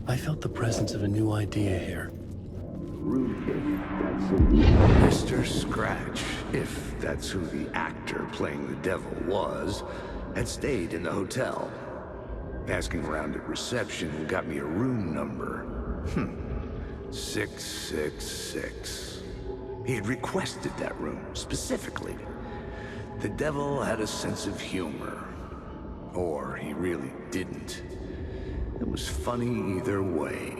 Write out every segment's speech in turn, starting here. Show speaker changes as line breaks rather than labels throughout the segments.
I felt the presence of a new idea here.
Mr. Scratch, if that's who the actor playing the devil was, had stayed in the hotel. Asking around at reception got me a room number. 666. He had requested that room, specifically. The devil had a sense of humor. Or he really didn't. It was funny either way.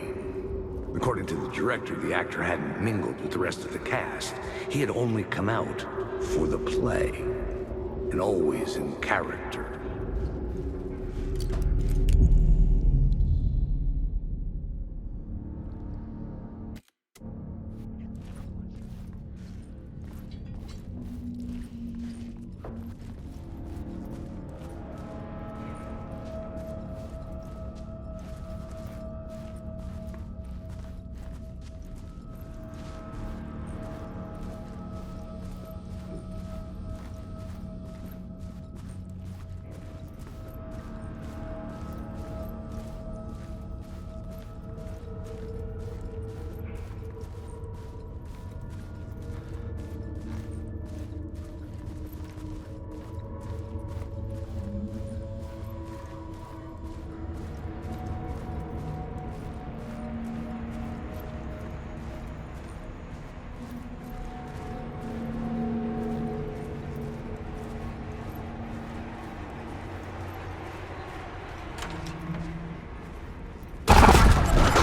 According to the director, the actor hadn't mingled with the rest of the cast. He had only come out for the play, and always in character.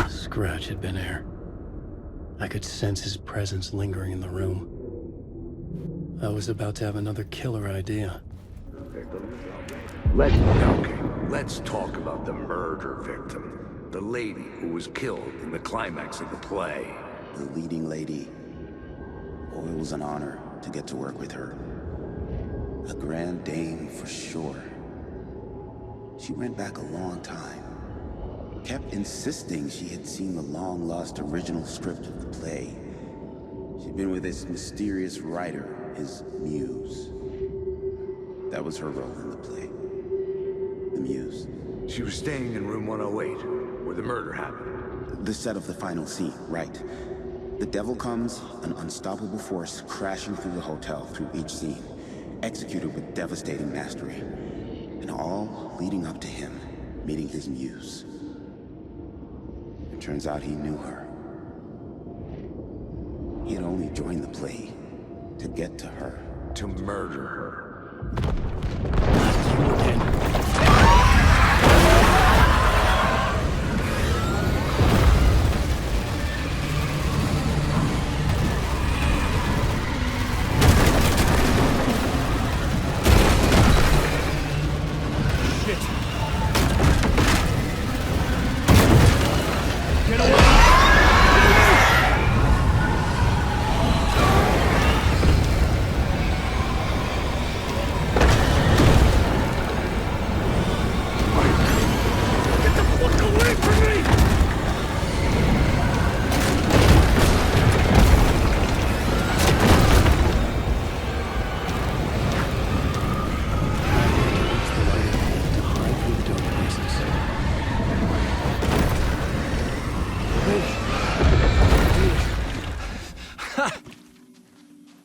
Scratch had been here. I could sense his presence lingering in the room. I was about to have another killer idea.
Let's talk about the murder victim. The lady who was killed in the climax of the play.
The leading lady. Oh, it was an honor to get to work with her. A grand dame for sure. She went back a long time. Kept insisting she had seen the long-lost original script of the play. She'd been with this mysterious writer, his muse. That was her role in the play. The muse.
She was staying in room 108, where the murder happened.
The set of the final scene, right. The devil comes, an unstoppable force crashing through the hotel through each scene, executed with devastating mastery. And all leading up to him meeting his muse. It turns out he knew her. He had only joined the play to get to her.
To murder her.
You again.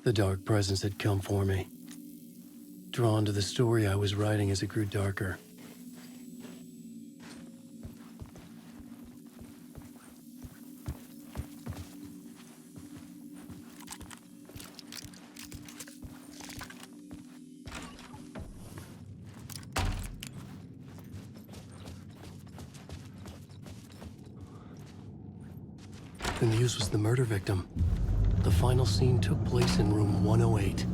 The dark presence had come for me, drawn to the story I was writing as it grew darker. The muse was the murder victim. The final scene took place in room 108.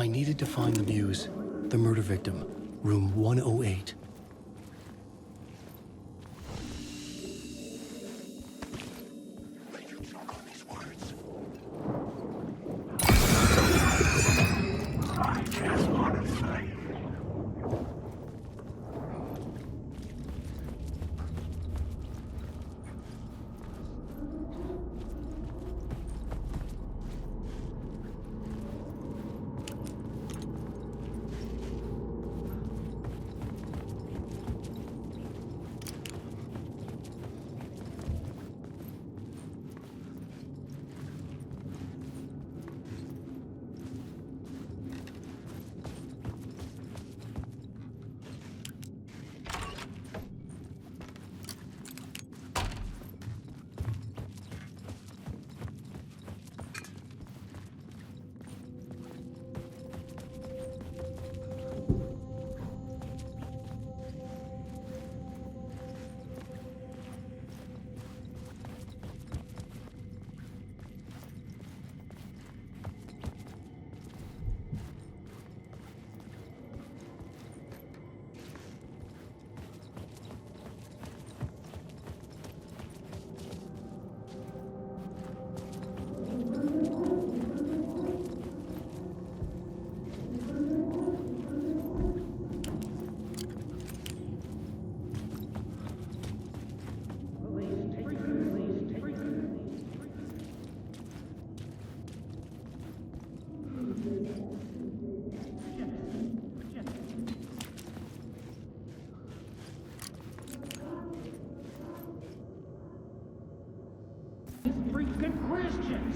I needed to find the Muse, the murder victim, room 108.
Freaking questions.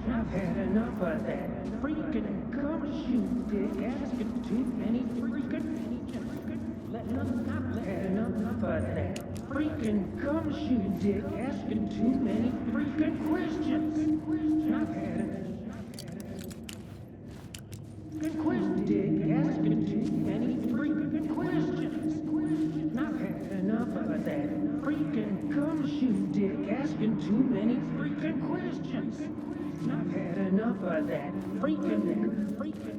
I've had enough of that. Freaking come shoot, dick. Asking too many freaking. I've had enough of that. Freaking come shoot, dick. Asking too many freaking questions. I've had question, dick. Asking too many freaking questions. I've had enough of that. Freaking come shoot, dick. Asking too many freaking questions. I've had enough of that. Freaking questions.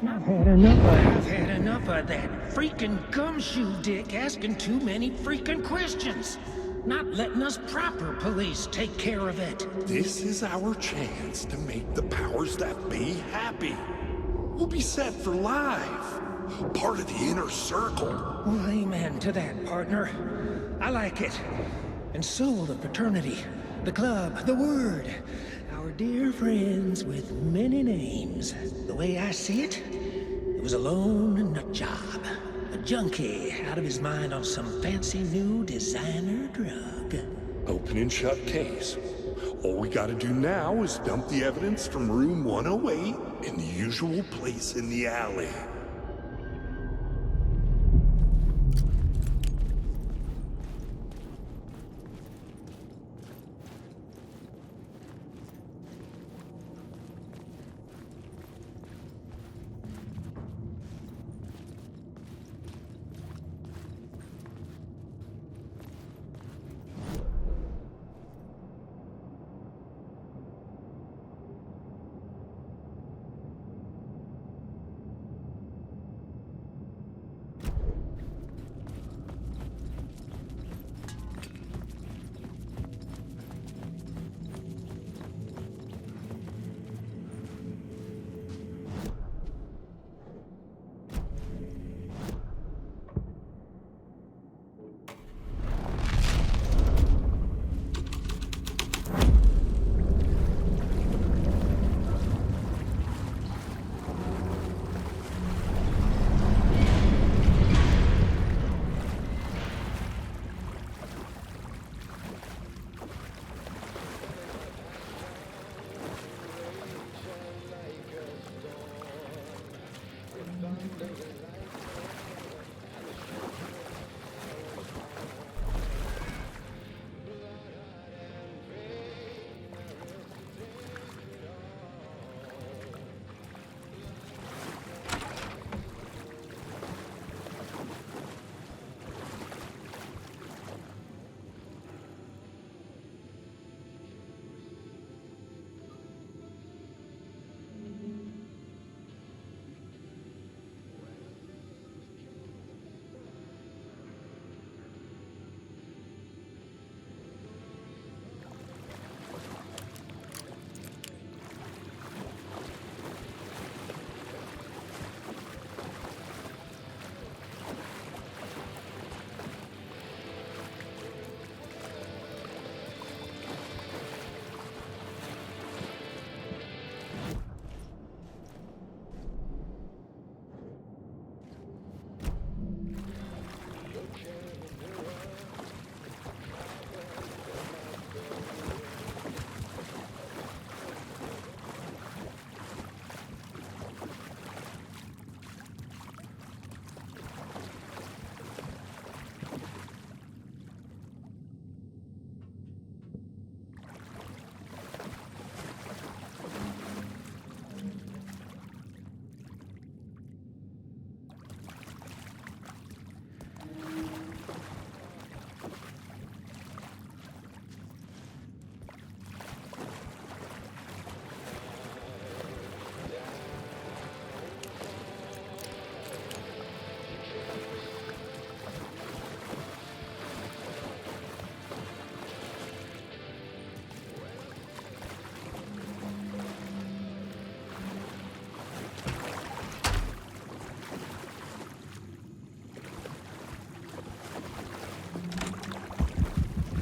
I've had enough of that. Freaking come shoot, dick. Asking too many freaking questions. Not letting us proper police take care of it.
This is our chance to make the powers that be happy. We'll be set for life. Part of the inner circle.
Well, amen to that, partner. I like it. And so the fraternity, the club, the word. Our dear friends with many names. The way I see it, it was a lone nut job. A junkie out of his mind on some fancy new designer drug.
Open and shut case. All we gotta do now is dump the evidence from room 108 in the usual place in the alley.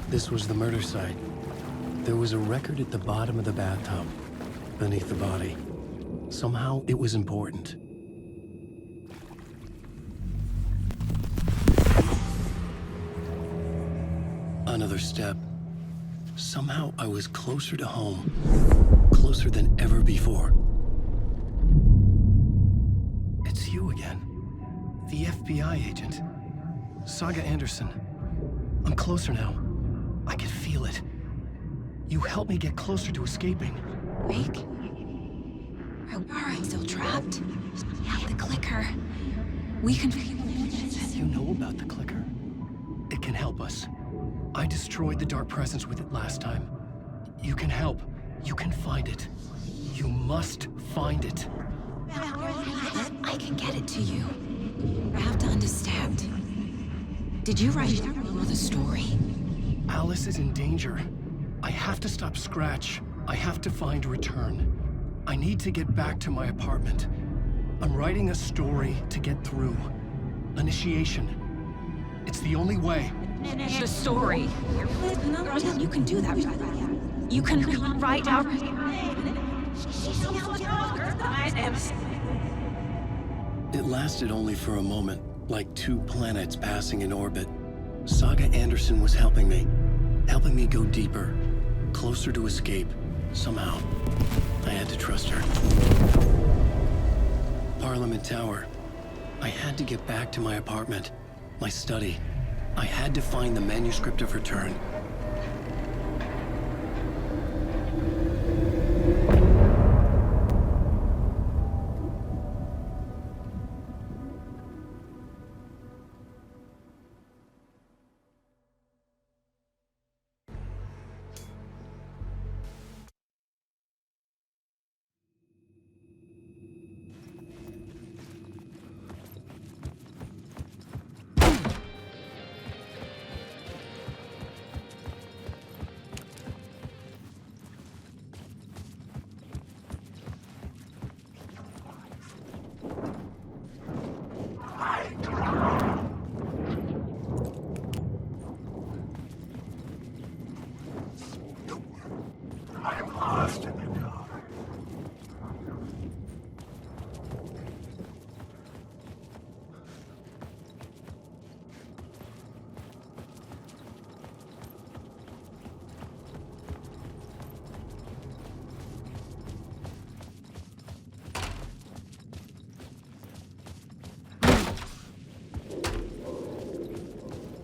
This was the murder site. There was a record at the bottom of the bathtub, beneath the body. Somehow, it was important. Another step. Somehow, I was closer to home. Closer than ever before. It's you again. The FBI agent. Saga Anderson. I'm closer now. I can feel it. You helped me get closer to escaping.
Wake? Are I still trapped? Yeah, the clicker. We can...
You know about the clicker? It can help us. I destroyed the dark presence with it last time. You can help. You can find it. You must find it.
I can get it to you. I have to understand. Did you write the story?
Alice is in danger. I have to stop Scratch. I have to find Return. I need to get back to my apartment. I'm writing a story to get through. Initiation. It's the only way.
The story. You can do that. You can write out...
It lasted only for a moment, like two planets passing in orbit. Saga Anderson was helping me go deeper, closer to escape. Somehow, I had to trust her. Parliament Tower. I had to get back to my apartment, my study. I had to find the manuscript of Return.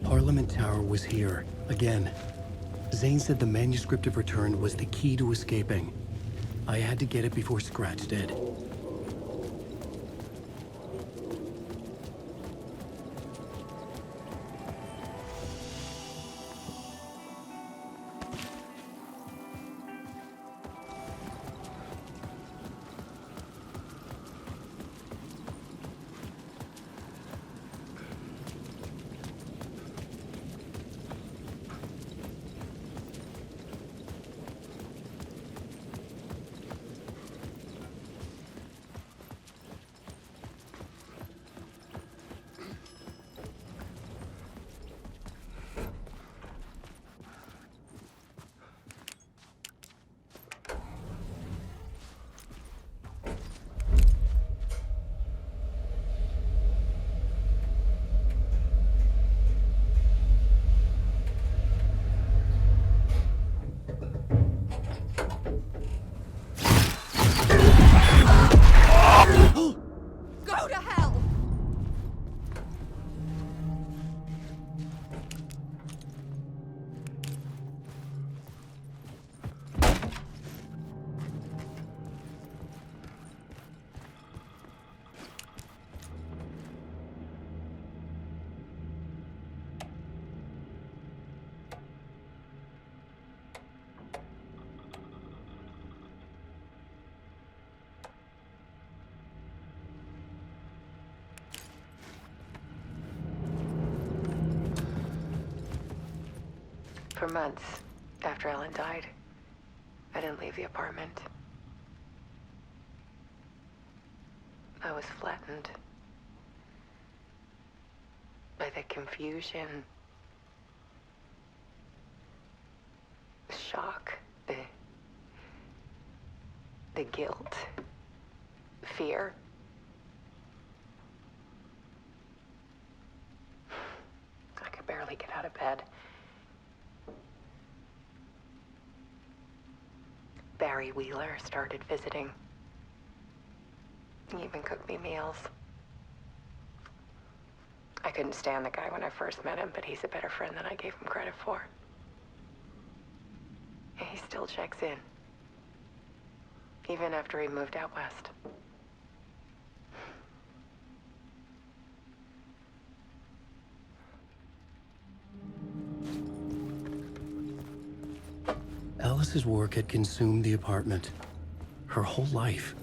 Parliament Tower was here, again. Zane said the manuscript of Return was the key to escaping. I had to get it before Scratch did.
Go to hell!
For months after Ellen died, I didn't leave the apartment. I was flattened by the confusion, The guilt. Fear. I could barely get out of bed. Barry Wheeler started visiting. He even cooked me meals. I couldn't stand the guy when I first met him, but he's a better friend than I gave him credit for. And he still checks in. Even after he moved out west.
Alice's work had consumed the apartment. Her whole life.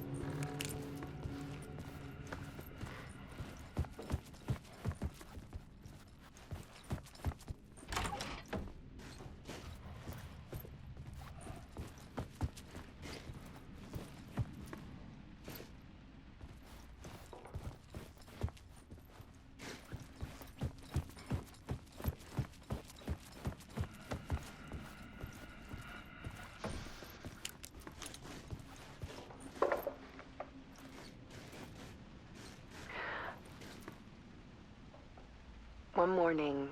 One morning,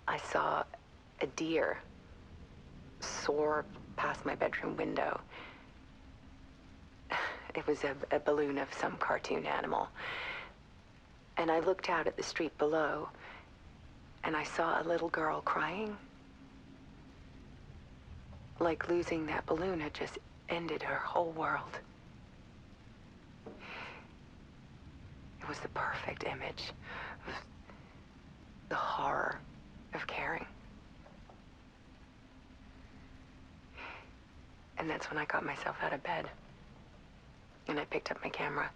I saw a deer soar past my bedroom window. It was a balloon of some cartoon animal. And I looked out at the street below, and I saw a little girl crying. Like losing that balloon had just ended her whole world. It was the perfect image of the horror of caring. And that's when I got myself out of bed. And I picked up my camera.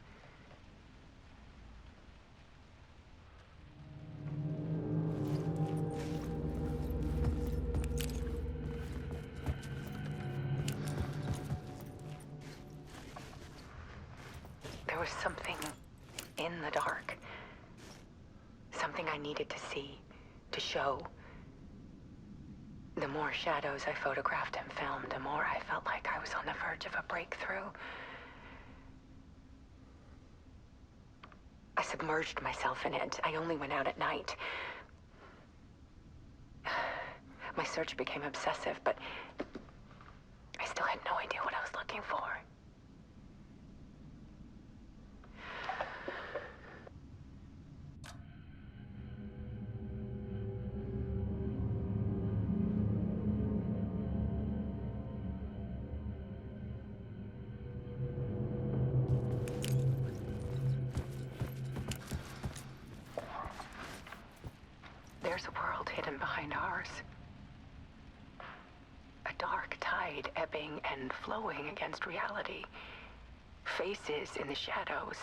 There was something in the dark. Something I needed to see, to show. The more shadows I photographed and filmed, the more I felt like I was on the verge of a breakthrough. I submerged myself in it. I only went out at night. My search became obsessive, but I still had no idea what I was looking for. There's a world hidden behind ours. A dark tide ebbing and flowing against reality. Faces in the shadows.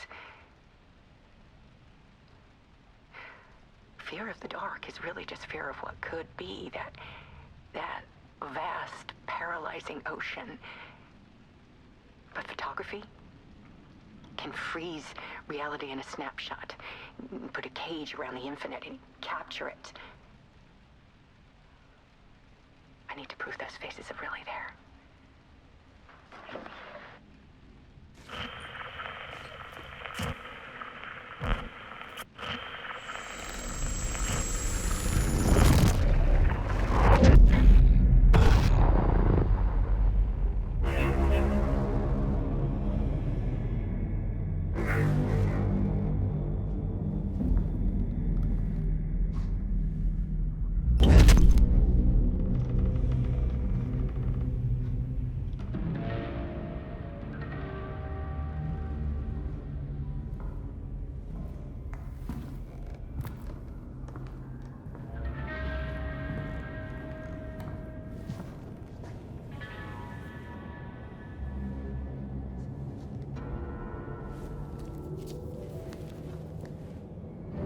Fear of the dark is really just fear of what could be, that vast, paralyzing ocean. But photography can freeze reality in a snapshot, put a cage around the infinite and capture it. I need to prove those faces are really there.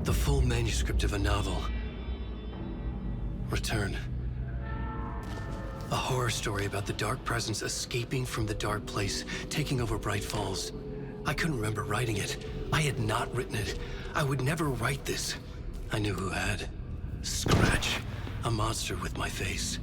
The full manuscript of a novel. Return. A horror story about the dark presence escaping from the dark place, taking over Bright Falls. I couldn't remember writing it. I had not written it. I would never write this. I knew who had. Scratch. A monster with my face.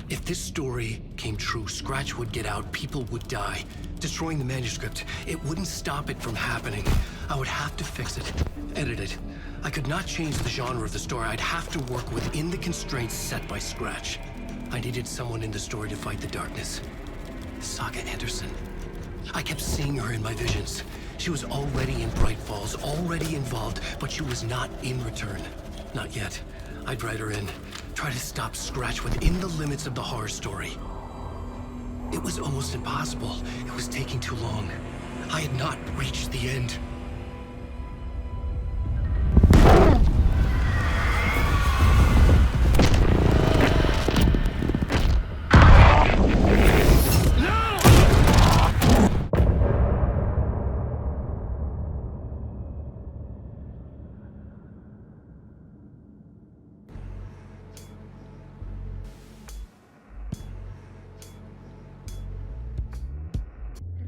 If this story came true, Scratch would get out, people would die. Destroying the manuscript, it wouldn't stop it from happening. I would have to fix it, edit it. I could not change the genre of the story. I'd have to work within the constraints set by Scratch. I needed someone in the story to fight the darkness. Saga Anderson. I kept seeing her in my visions. She was already in Bright Falls, already involved, but she was not in Return. Not yet. I'd write her in. Try to stop Scratch within the limits of the horror story. It was almost impossible. It was taking too long. I had not reached the end.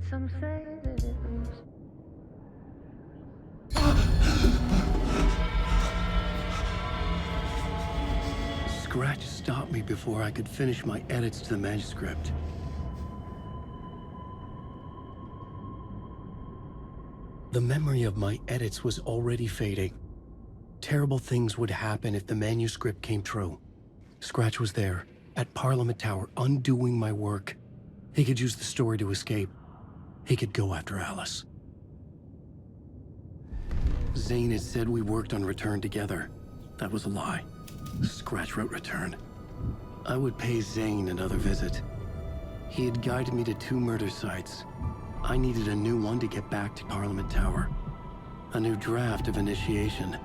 Some say that it was.
Scratch stopped me before I could finish my edits to the manuscript. The memory of my edits was already fading. Terrible things would happen if the manuscript came true. Scratch was there, at Parliament Tower, undoing my work. He could use the story to escape. He could go after Alice. Zane had said we worked on Return together. That was a lie. Scratch wrote Return. I would pay Zane another visit. He had guided me to 2 murder sites. I needed a new one to get back to Parliament Tower. A new draft of initiation.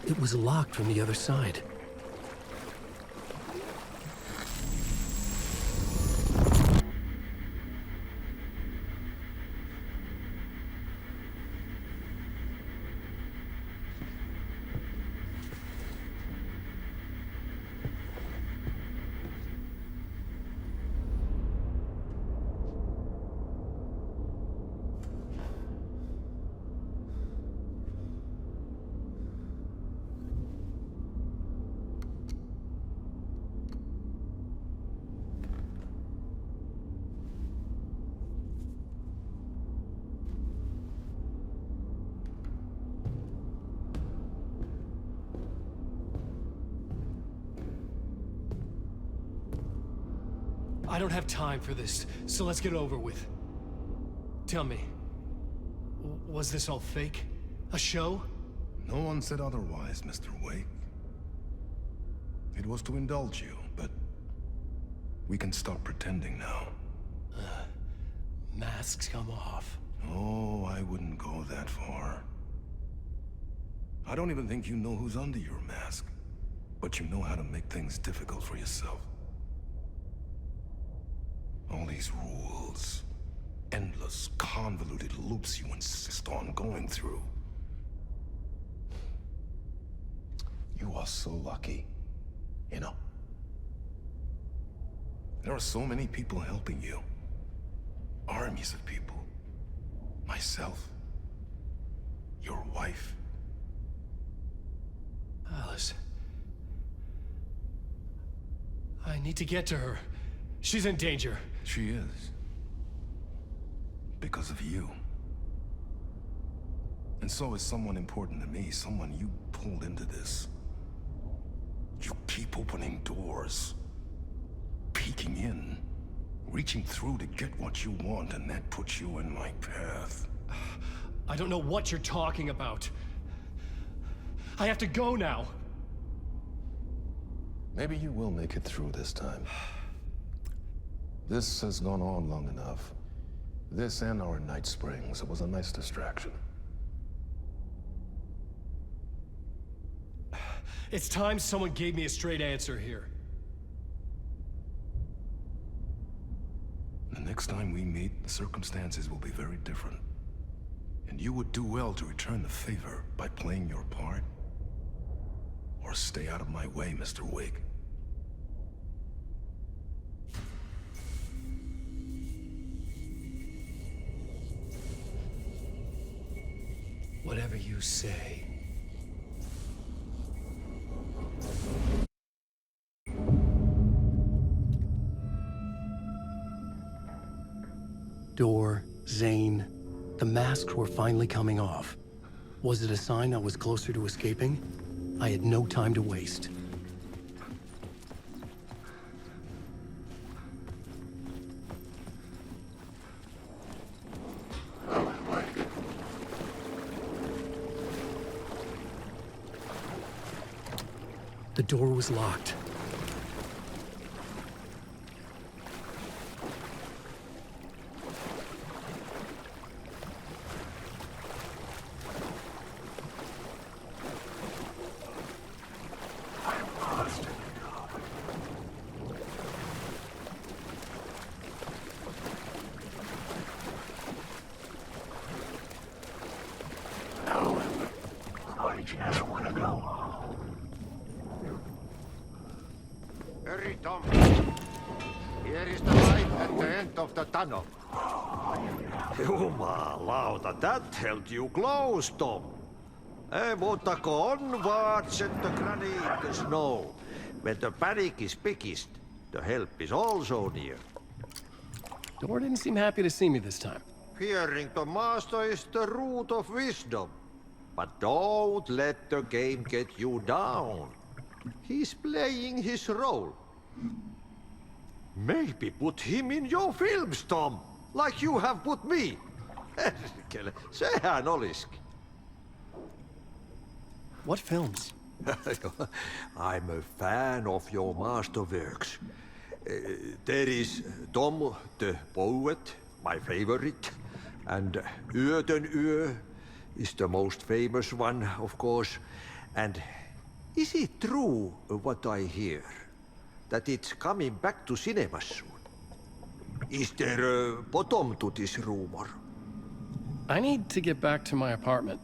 It was locked from the other side. I don't have time for this, so let's get it over with. Tell me, was this all fake? A show?
No one said otherwise, Mr. Wake. It was to indulge you, but we can stop pretending now.
Masks come off.
Oh, I wouldn't go that far. I don't even think you know who's under your mask, but you know how to make things difficult for yourself. All these rules, endless, convoluted loops you insist on going through. You are so lucky, you know. There are so many people helping you. Armies of people. Myself. Your wife.
Alice. I need to get to her. She's in danger.
She is. Because of you. And so is someone important to me, someone you pulled into this. You keep opening doors. Peeking in. Reaching through to get what you want, and that puts you in my path.
I don't know what you're talking about. I have to go now.
Maybe you will make it through this time. This has gone on long enough. This and our night springs. It was a nice distraction.
It's time someone gave me a straight answer here.
The next time we meet, the circumstances will be very different. And you would do well to return the favor by playing your part. Or stay out of my way, Mr. Wig.
Whatever you say. Door, Zane, the masks were finally coming off. Was it a sign I was closer to escaping? I had no time to waste. The door was locked.
Hurry, Tom. Here is the light at the end of the tunnel.
Jumalauta, that held you close, Tom. Mutta onwards and the granite the snow. When the panic is biggest, the help is also near.
Door didn't seem happy to see me this time.
Fearing the master is the root of wisdom. But don't let the game get you down. He's playing his role. Maybe put him in your films, Tom, like you have put me. Sehän olisikin.
What films?
I'm a fan of your masterworks. There is Tom the Poet, my favorite, and Yöden Yö is the most famous one, of course. And is it true what I hear? That it's coming back to cinemas soon? Is there a bottom to this rumor?
I need to get back to my apartment.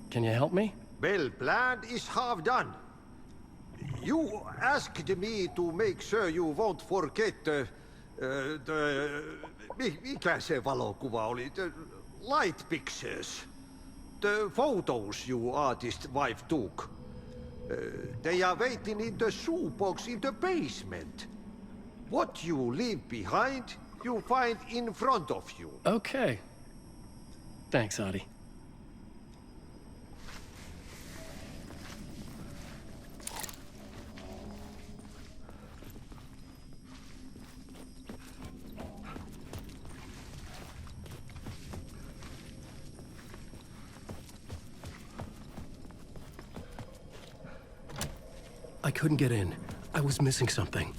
Can you help me?
Well, plan is half done. You asked me to make sure you won't forget mikä se valokuva oli? The light pictures. The photos you artist wife took. They are waiting in the shoebox in the basement. What you leave behind, you find in front of you.
Okay. Thanks, Adi. I couldn't get in. I was missing something.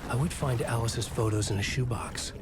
I would find Alice's photos in a shoebox.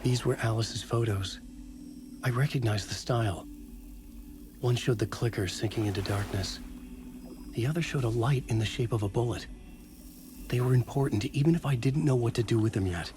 These were Alice's photos. I recognized the style. One showed the clicker sinking into darkness. The other showed a light in the shape of a bullet. They were important, even if I didn't know what to do with them yet.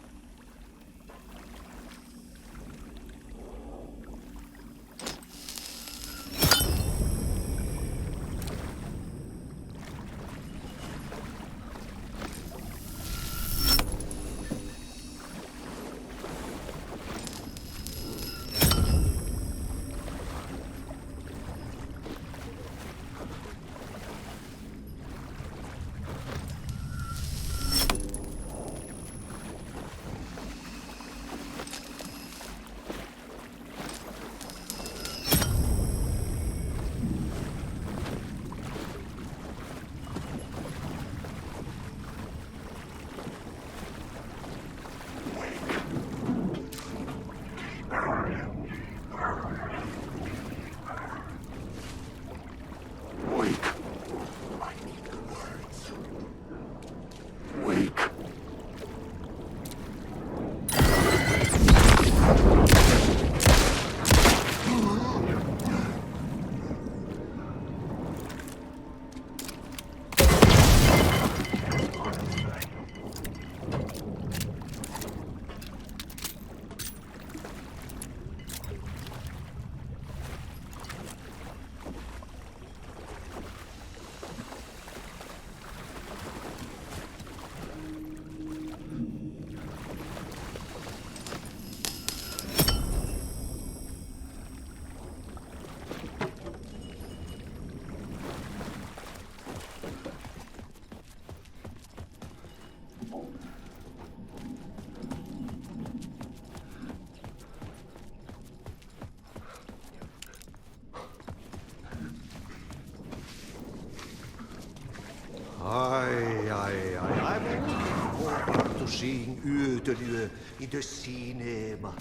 I'm looking forward to seeing Yötelyö in the cinema.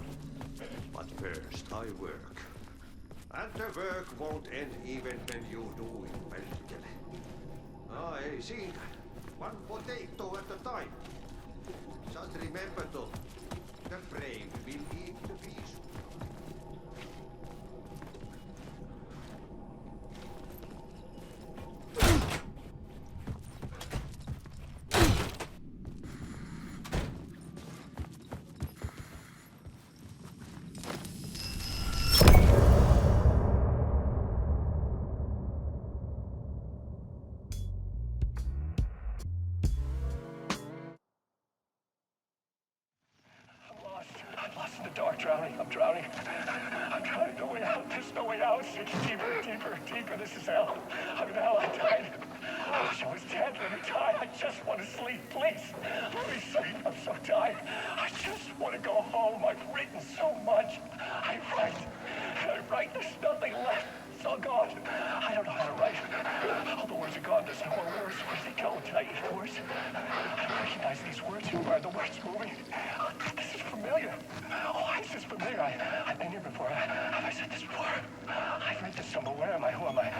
But first I work. And the work won't end even when you do it well. Hey, see, one potato at a time. Just remember though, the brave will eat the peas.
I'm drowning. I'm drowning. No way out. There's no way out. It's deeper. This is hell. I'm in hell. I died. I wish I was dead. Let me die. I just want to sleep. Please. Let me sleep. I'm so tired. I just want to go home. I've written so much. I write. There's nothing left. It's all gone. I don't know how to write. All the words are gone. There's no more words. Where did they go? Did I eat words? I recognize these words. Who are the words moving? This is familiar. Why is this familiar? I've been here before. Have I said this before? I've read this somewhere. Where am I? Who am I?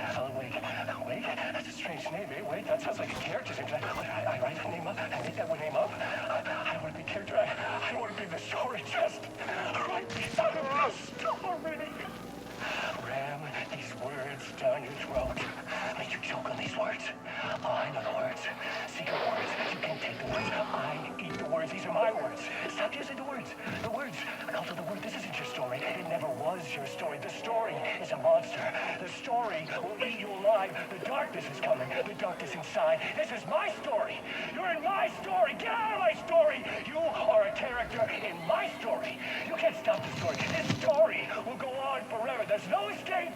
Wait. That's a strange name, eh? Wait, that sounds like a character's name. I write the name up. I make that one name up. I don't want to be a character. I don't want to be the story. Just write me out of the story. Ram these words down your throat. Make you choke on these words. Oh, I know the words. Secret words. You can't take the words. I eat the words. These are my words. Stop using the words. The words. Cult of the word. This isn't your story. It never was your story. The story is a monster. The story will eat you alive. The darkness is coming. The darkness inside. This is my story. You're in my story. Get out of my story. You are a character in my story. You can't stop the story. This story will go on forever. There's no escape.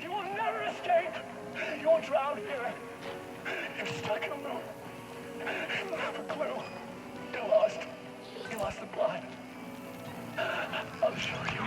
You will never escape. You will drown here. You're stuck in a loop. You have a clue. You're lost. You lost the plot. I'll show you.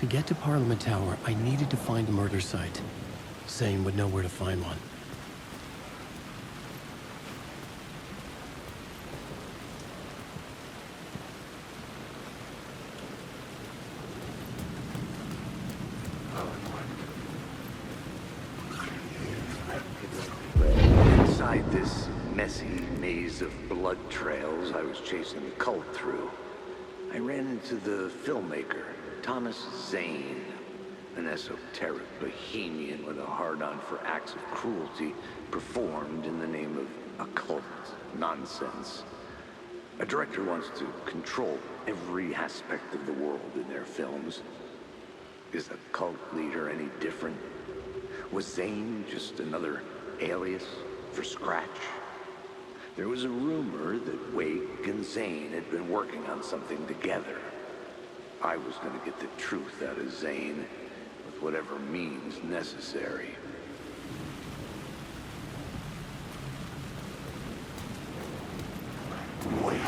To get to Parliament Tower, I needed to find a murder site. Zane would know where to find one.
Inside this messy maze of blood trails I was chasing the cult through, I ran into the filmmaker, Thomas Zane, an esoteric bohemian with a hard-on for acts of cruelty performed in the name of occult nonsense. A director wants to control every aspect of the world in their films. Is a cult leader any different? Was Zane just another alias for Scratch? There was a rumor that Wake and Zane had been working on something together. I was going to get the truth out of Zane with whatever means necessary. Wake.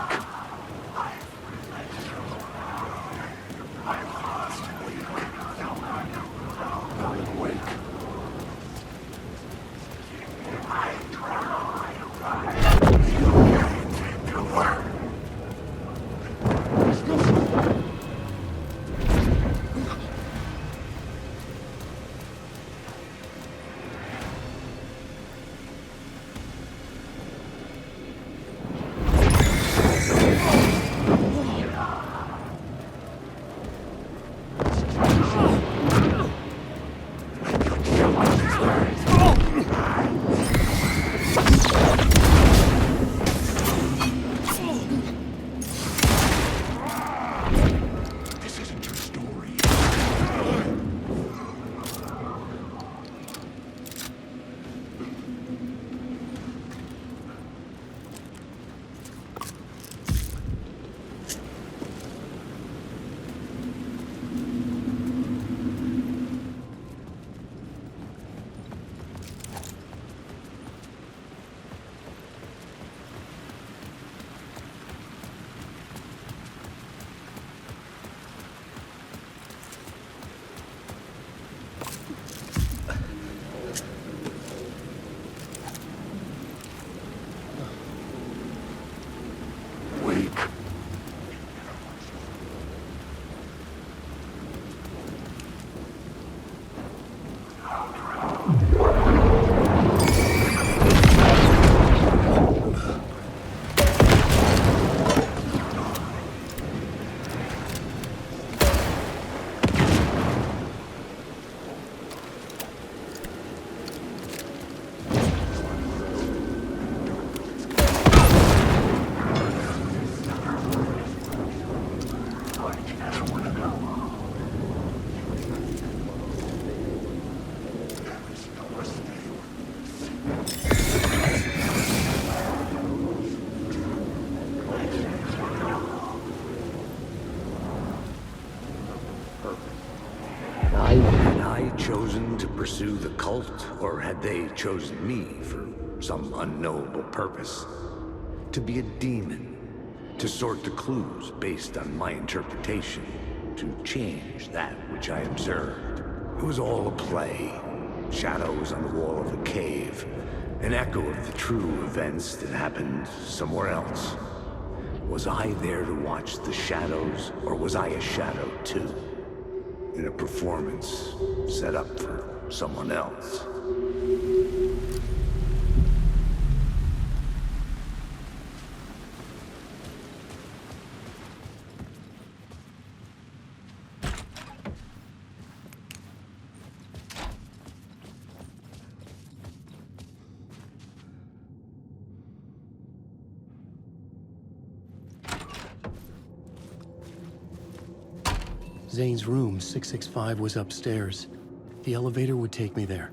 Chosen to pursue the cult, or had they chosen me for some unknowable purpose? To be a demon, to sort the clues based on my interpretation, to change that which I observed. It was all a play. Shadows on the wall of a cave, an echo of the true events that happened somewhere else. Was I there to watch the shadows, or was I a shadow too? In a performance set up for someone else.
Zane's room, 665, was upstairs. The elevator would take me there.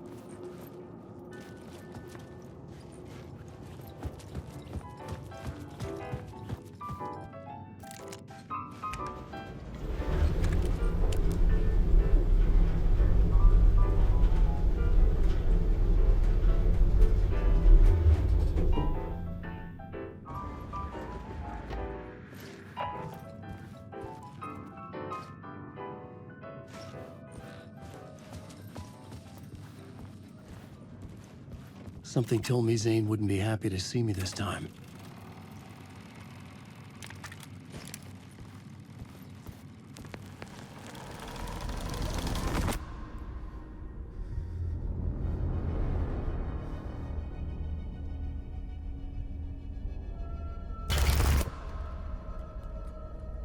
Something told me Zane wouldn't be happy to see me this time.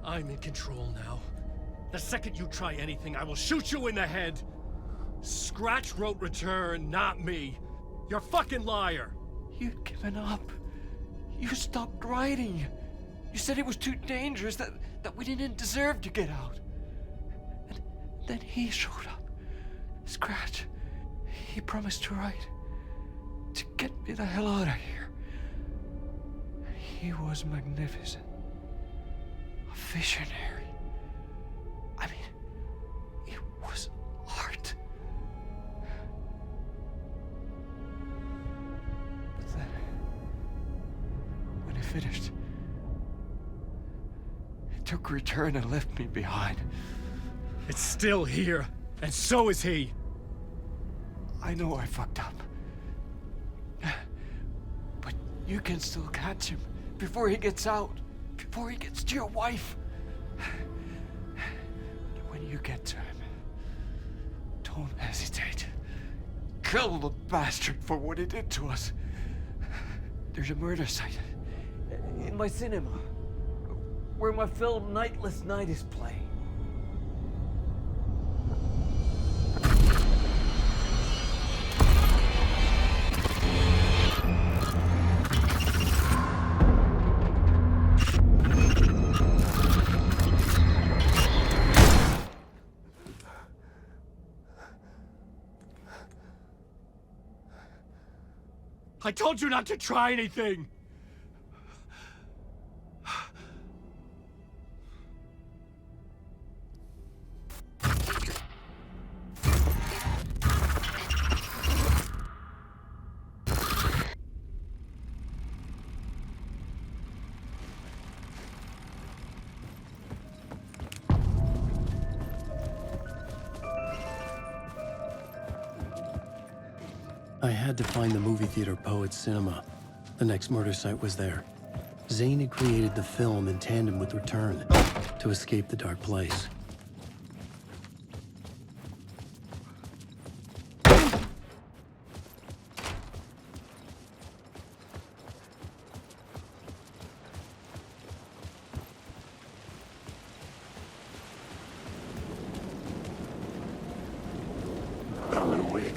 I'm in control now. The second you try anything, I will shoot you in the head! Scratch wrote return, not me. You're a fucking liar!
You'd given up. You stopped writing. You said it was too dangerous, that we didn't deserve to get out. And then he showed up. Scratch. He promised to write. To get me the hell out of here. He was magnificent. A visionary. I mean, it was art. But then, when he finished, he took a return and left me behind.
It's still here, and so is he.
I know I fucked up. But you can still catch him before he gets out. Before he gets to your wife. When you get to him, don't hesitate. Kill the bastard for what he did to us. There's a murder site in my cinema where my film Nightless Night is playing.
I told you not to try anything! I had to find the movie theater Poets Cinema. The next murder site was there. Zane had created the film in tandem with Return to escape the dark place.
Alan Wake.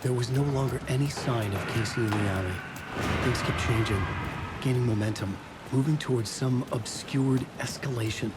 There was no longer any sign of Casey in the alley. Things kept changing, gaining momentum, moving towards some obscured escalation.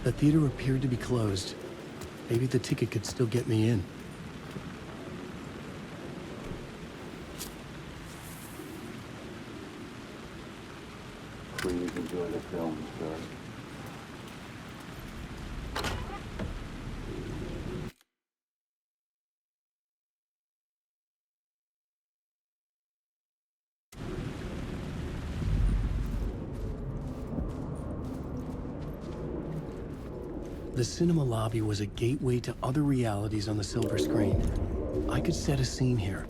The theater appeared to be closed. Maybe the ticket could still get me in.
Please enjoy the film, sir.
The cinema lobby was a gateway to other realities on the silver screen. I could set a scene here.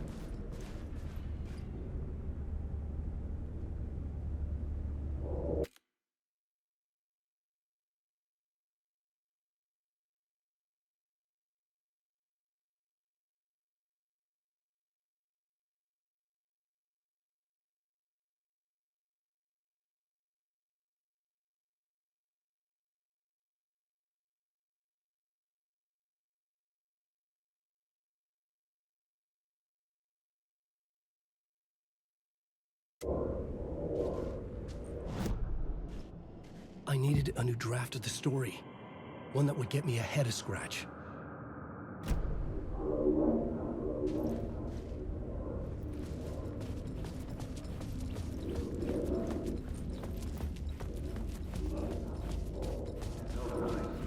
I needed a new draft of the story. One that would get me ahead of Scratch.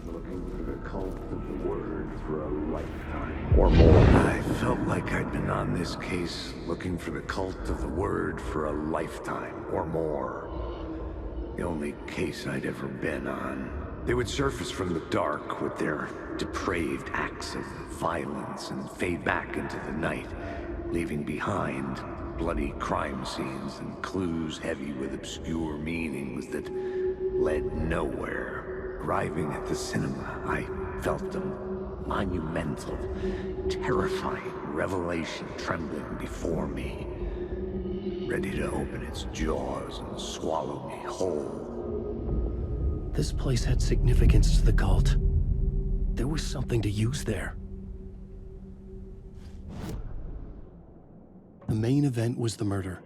Looking for the cult of the word for a lifetime or more. I felt like I'd been on this case looking for the cult of the word for a lifetime or more. The only case I'd ever been on. They would surface from the dark with their depraved acts of violence and fade back into the night, leaving behind bloody crime scenes and clues heavy with obscure meanings that led nowhere. Arriving at the cinema, I felt a monumental, terrifying revelation trembling before me, ready to open its jaws and swallow me whole.
This place had significance to the cult. There was something to use there. The main event was the murder.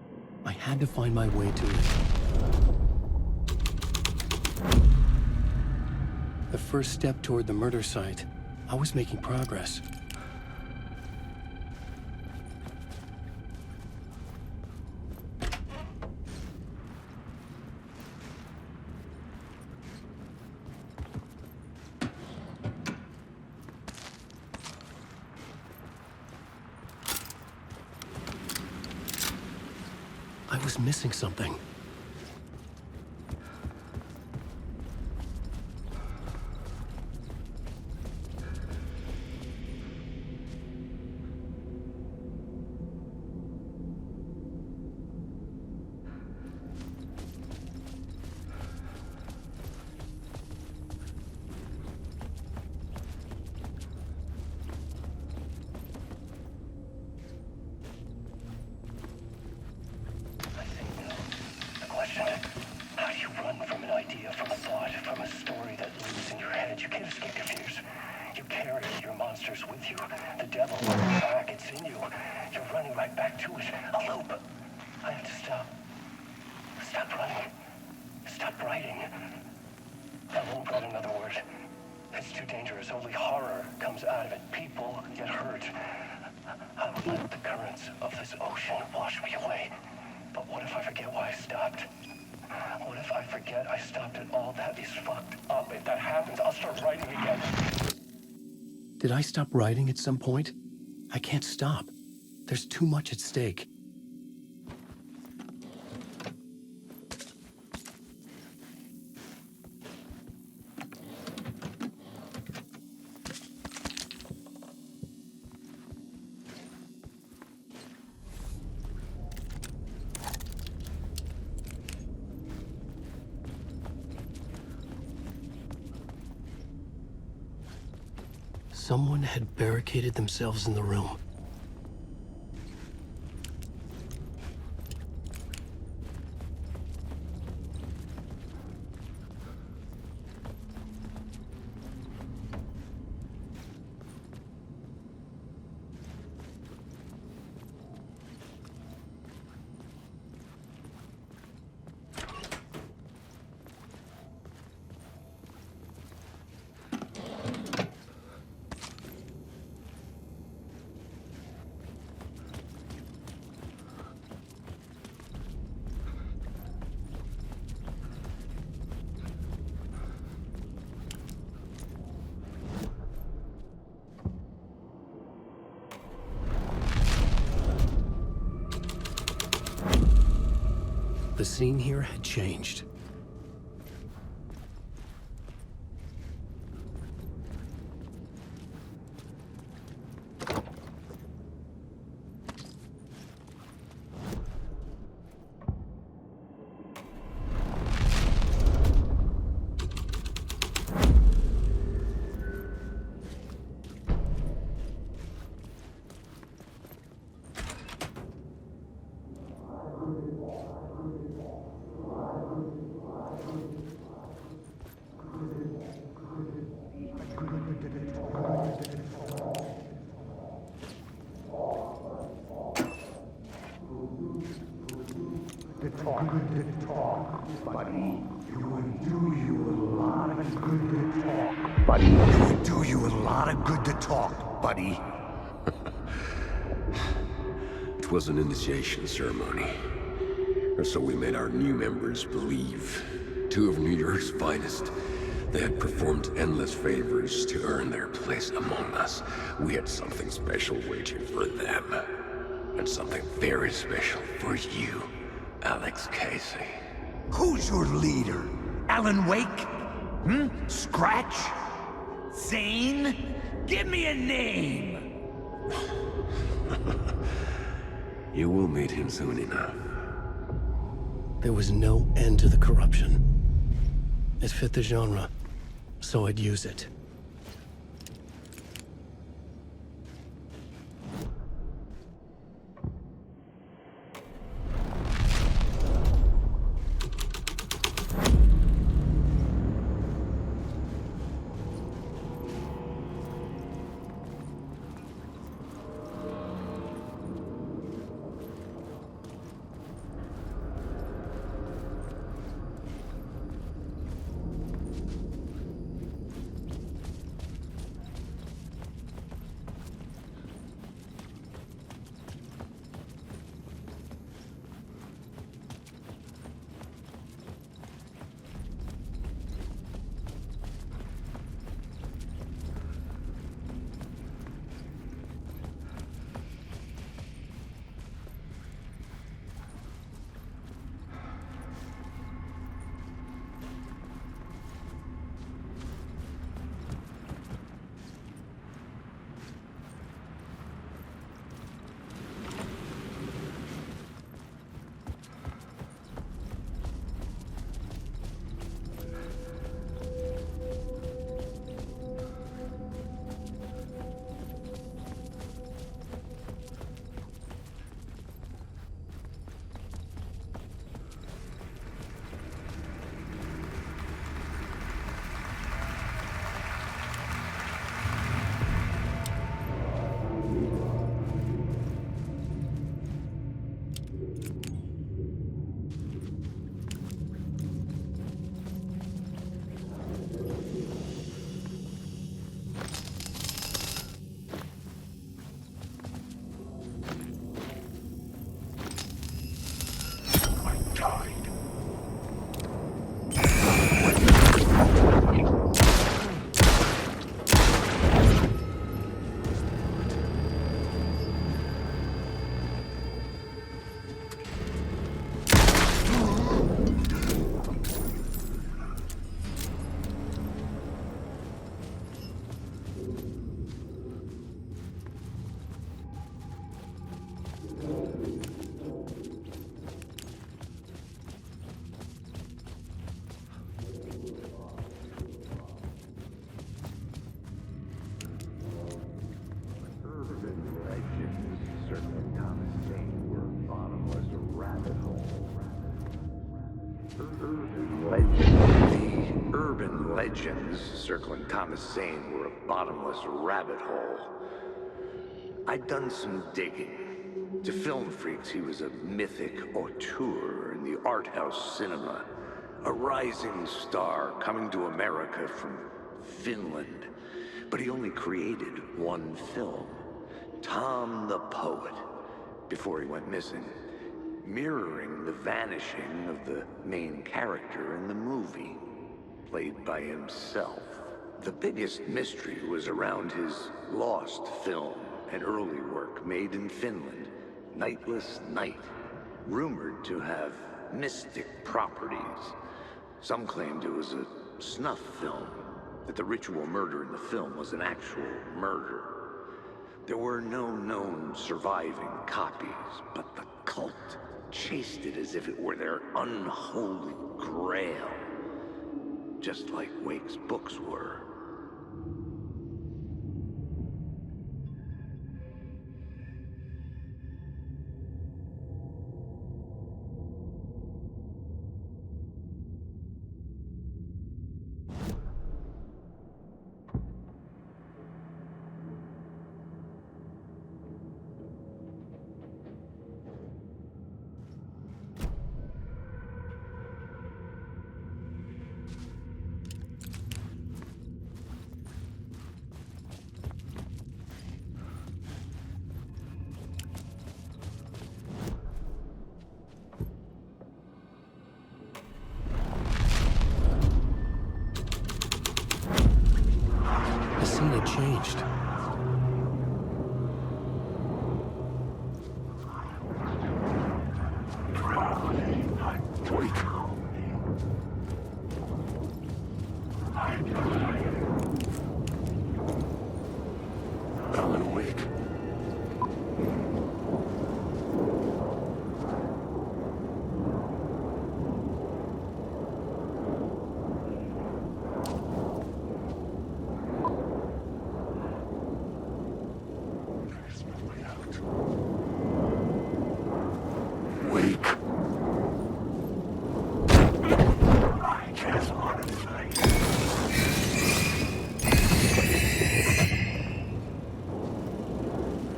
I had to find my way to it. The first step toward the murder site. I was making progress. I was missing something.
With you. The devil is back. It's in you. You're running right back to it. A loop. I have to stop. Stop running. Stop writing. I won't write another word. It's too dangerous. Only horror comes out of it. People get hurt. I would let the currents of this ocean wash me away. But what if I forget why I stopped? What if I forget I stopped at all? That is fucked up. If that happens, I'll start writing again.
Did I stop writing at some point? I can't stop. There's too much at stake. Someone had barricaded themselves in the room. scene here had changed.
Do you a lot of good to talk, buddy.
It was an initiation ceremony. Or so we made our new members believe. Two of New York's finest. They had performed endless favors to earn their place among us. We had something special waiting for them. And something very special for you, Alex Casey.
Who's your leader? Alan Wake? Scratch? Zane? Give me a name!
You will meet him soon enough.
There was no end to the corruption. It fit the genre, so I'd use it.
The urban legends circling Thomas Zane were a bottomless rabbit hole. I'd done some digging. To film freaks, he was a mythic auteur in the art house cinema. A rising star coming to America from Finland. But he only created one film, Tom the Poet, before he went missing, mirroring the vanishing of the main character in the movie, played by himself. The biggest mystery was around his lost film, an early work made in Finland, Nightless Night, rumored to have mystic properties. Some claimed it was a snuff film, that the ritual murder in the film was an actual murder. There were no known surviving copies, but the cult chased it as if it were their unholy grail. Just like Wake's books were.
The scene had changed.
Alan Wake. Wake. I just want to fight.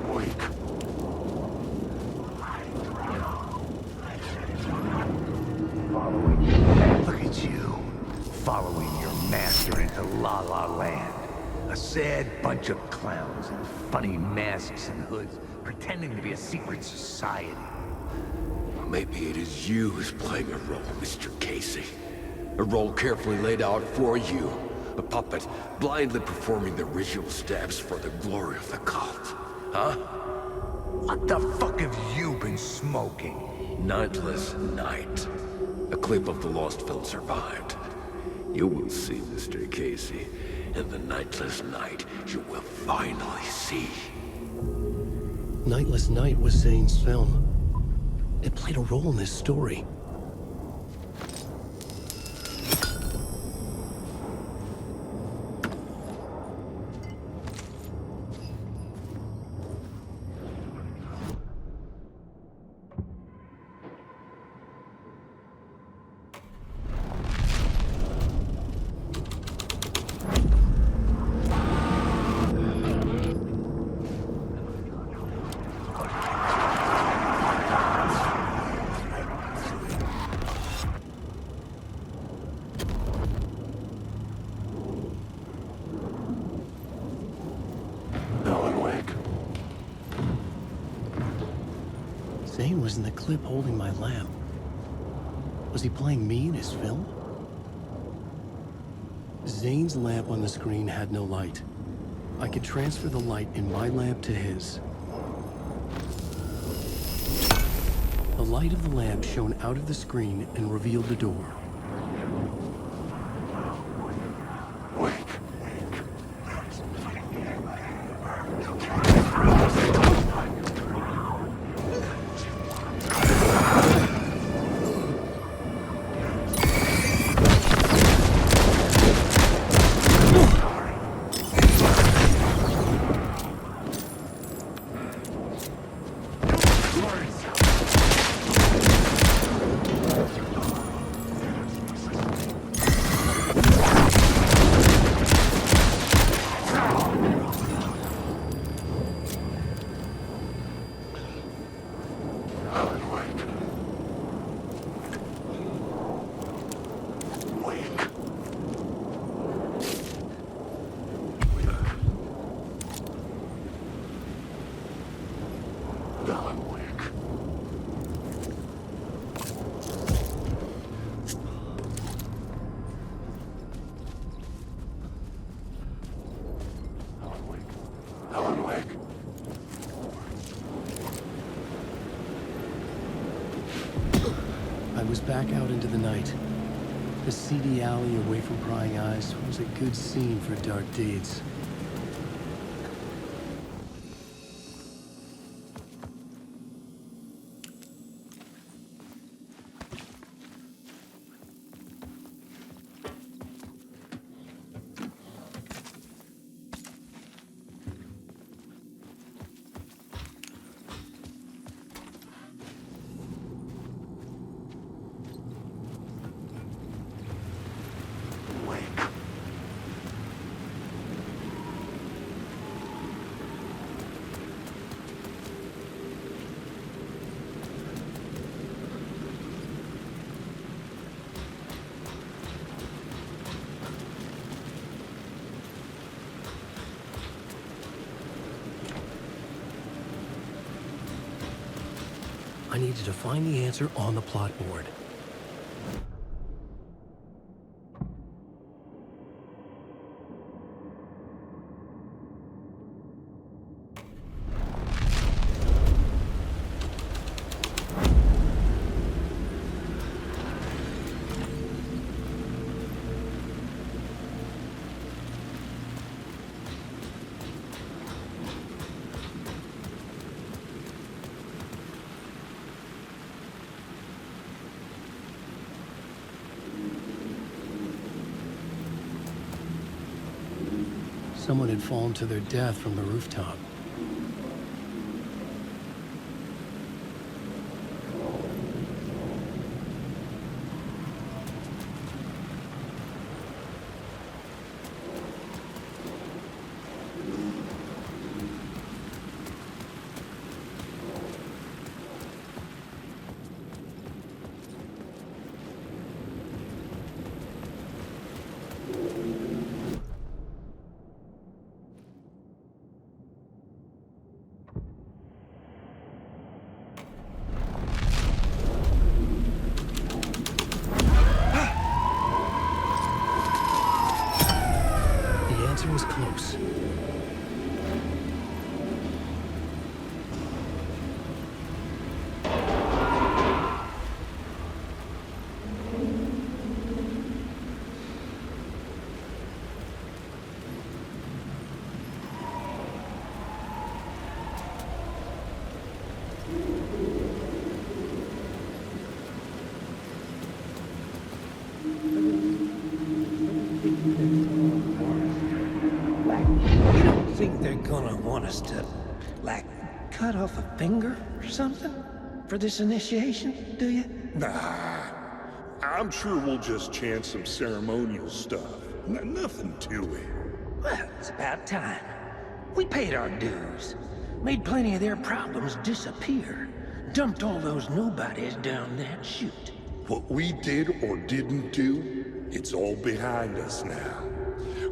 Wake.
Look at you, following your master into La La Land. A sad bunch of clowns in funny masks and hoods, pretending to be a secret society.
Maybe it is you who's playing a role, Mr. Casey. A role carefully laid out for you. A puppet blindly performing the ritual steps for the glory of the cult. Huh?
What the fuck have you been smoking?
Nightless Night. A clip of the lost film survived. You will see, Mr. Casey. In the Nightless Night, you will finally see.
Nightless Night was Zane's film. It played a role in this story. Zane was in the clip holding my lamp. Was he playing me in his film? Zane's lamp on the screen had no light. I could transfer the light in my lamp to his. The light of the lamp shone out of the screen and revealed the door. was back out into the night. The seedy alley away from prying eyes was a good scene for dark deeds. I needed to find the answer on the plot board. Someone had fallen to their death from the rooftop. Was close.
Think they're gonna want us to, like, cut off a finger or something for this initiation, do you?
Nah, I'm sure we'll just chant some ceremonial stuff. Nothing to it.
Well, it's about time. We paid our dues, made plenty of their problems disappear, dumped all those nobodies down that chute.
What we did or didn't do, it's all behind us now.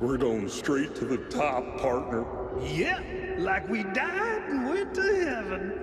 We're going straight to the top, partner.
Yep, like we died and went to heaven.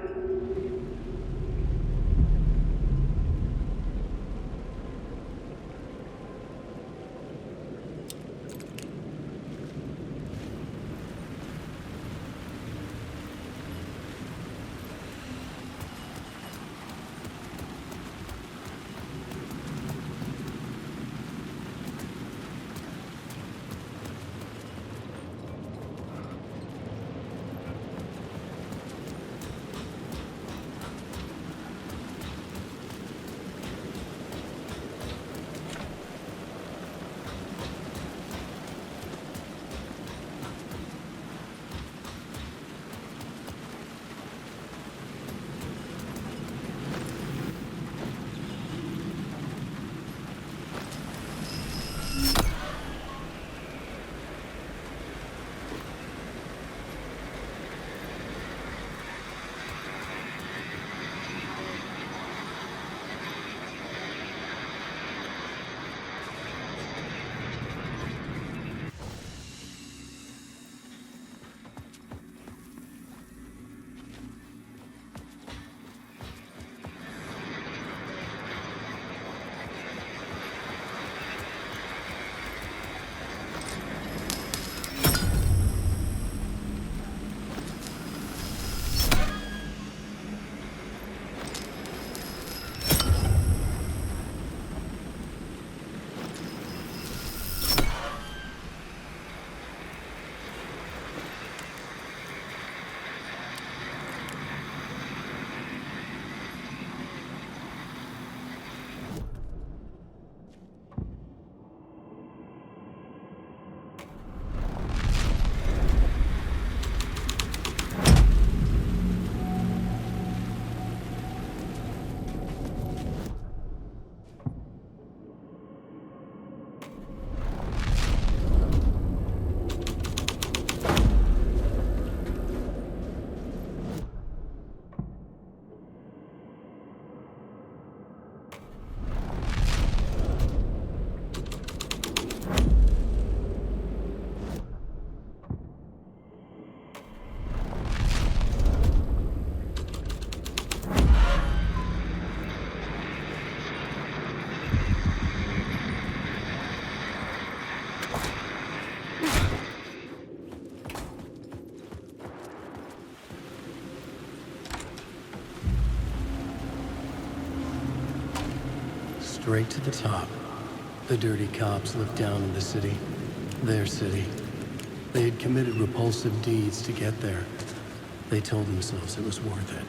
straight to the top. The dirty cops lived down in the city. Their city. They had committed repulsive deeds to get there. They told themselves it was worth it.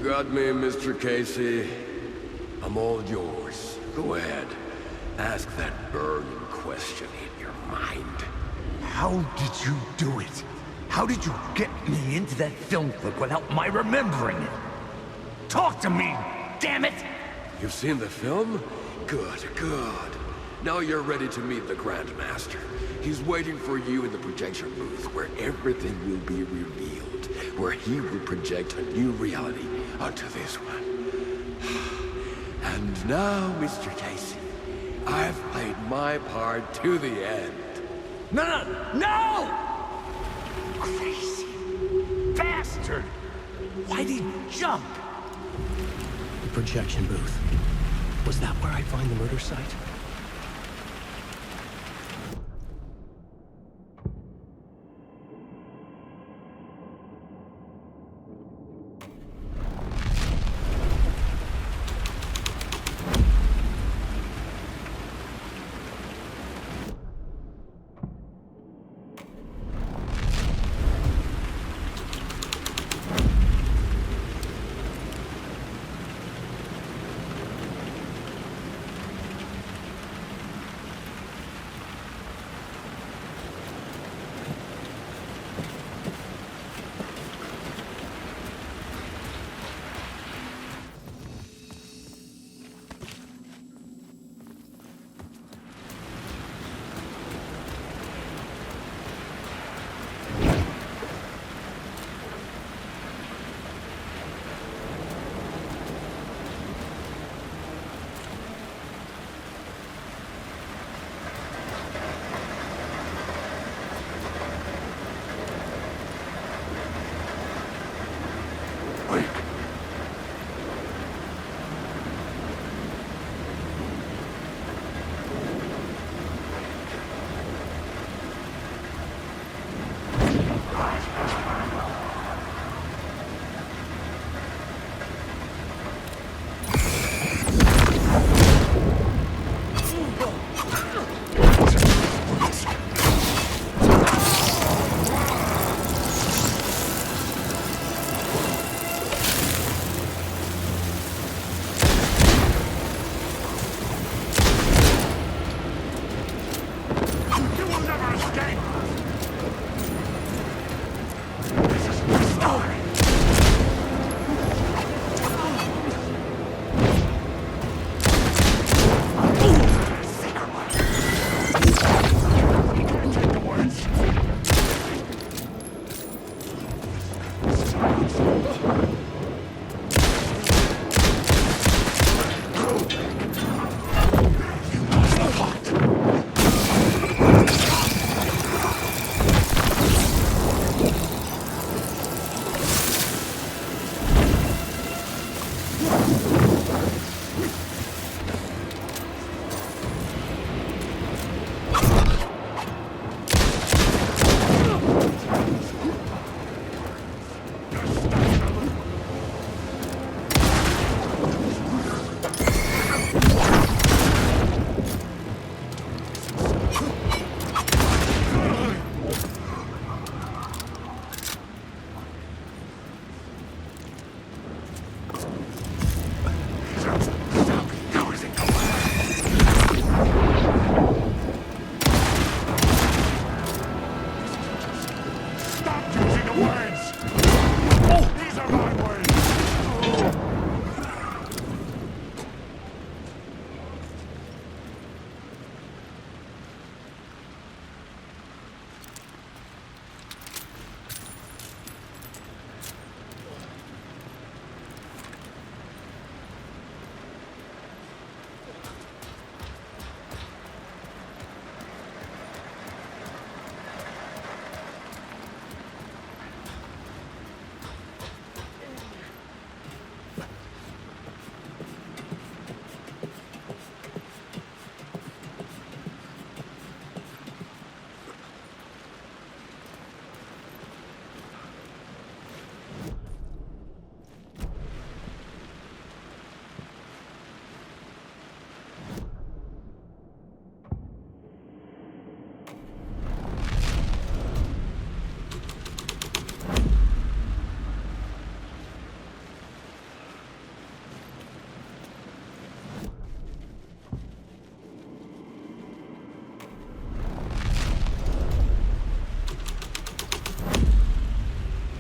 Got me, Mr. Casey. I'm all yours. Go ahead. Ask that burning question in your mind.
How did you do it? How did you get me into that film clip without my remembering it? Talk to me, damn it!
You've seen the film? Good, good. Now you're ready to meet the Grandmaster. He's waiting for you in the projection booth where everything will be revealed, where he will project a new reality onto this one. And now, Mr. Casey, I've played my part to the end.
No! Crazy bastard! Why'd he jump?
The projection booth. Was that where I'd find the murder site?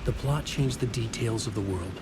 The plot changed the details of the world.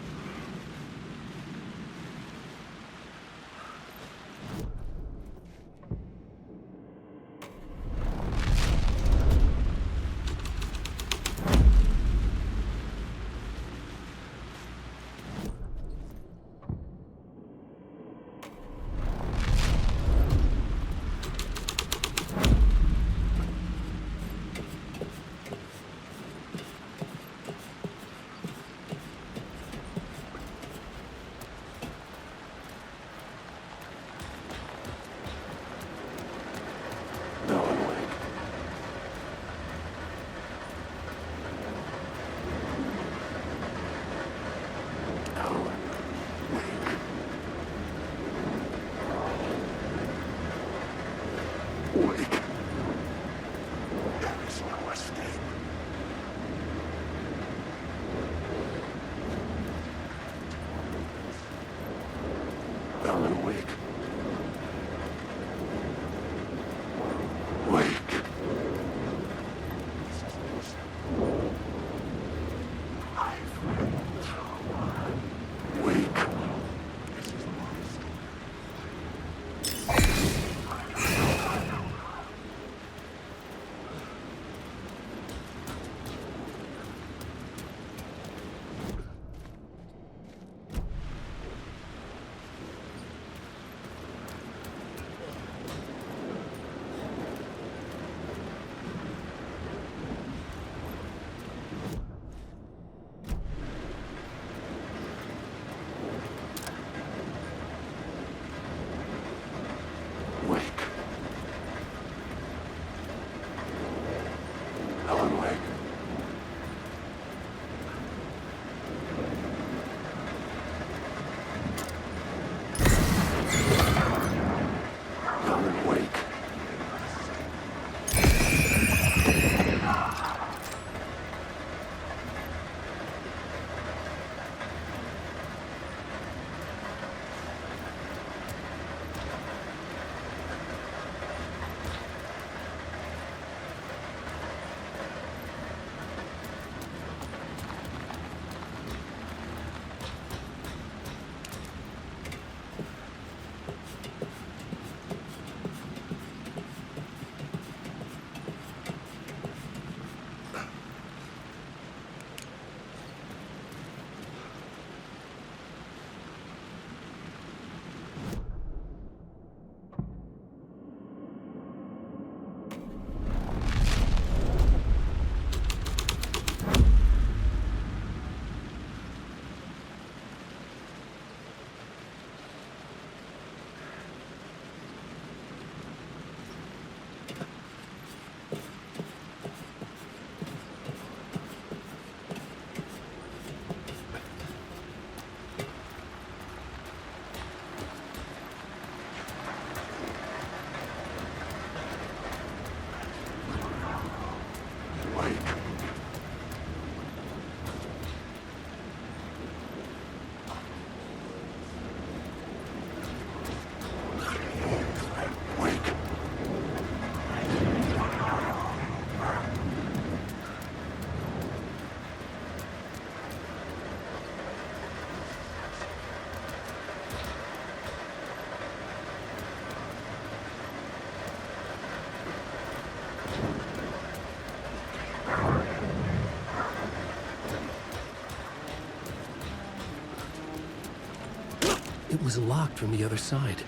It was locked from the other side.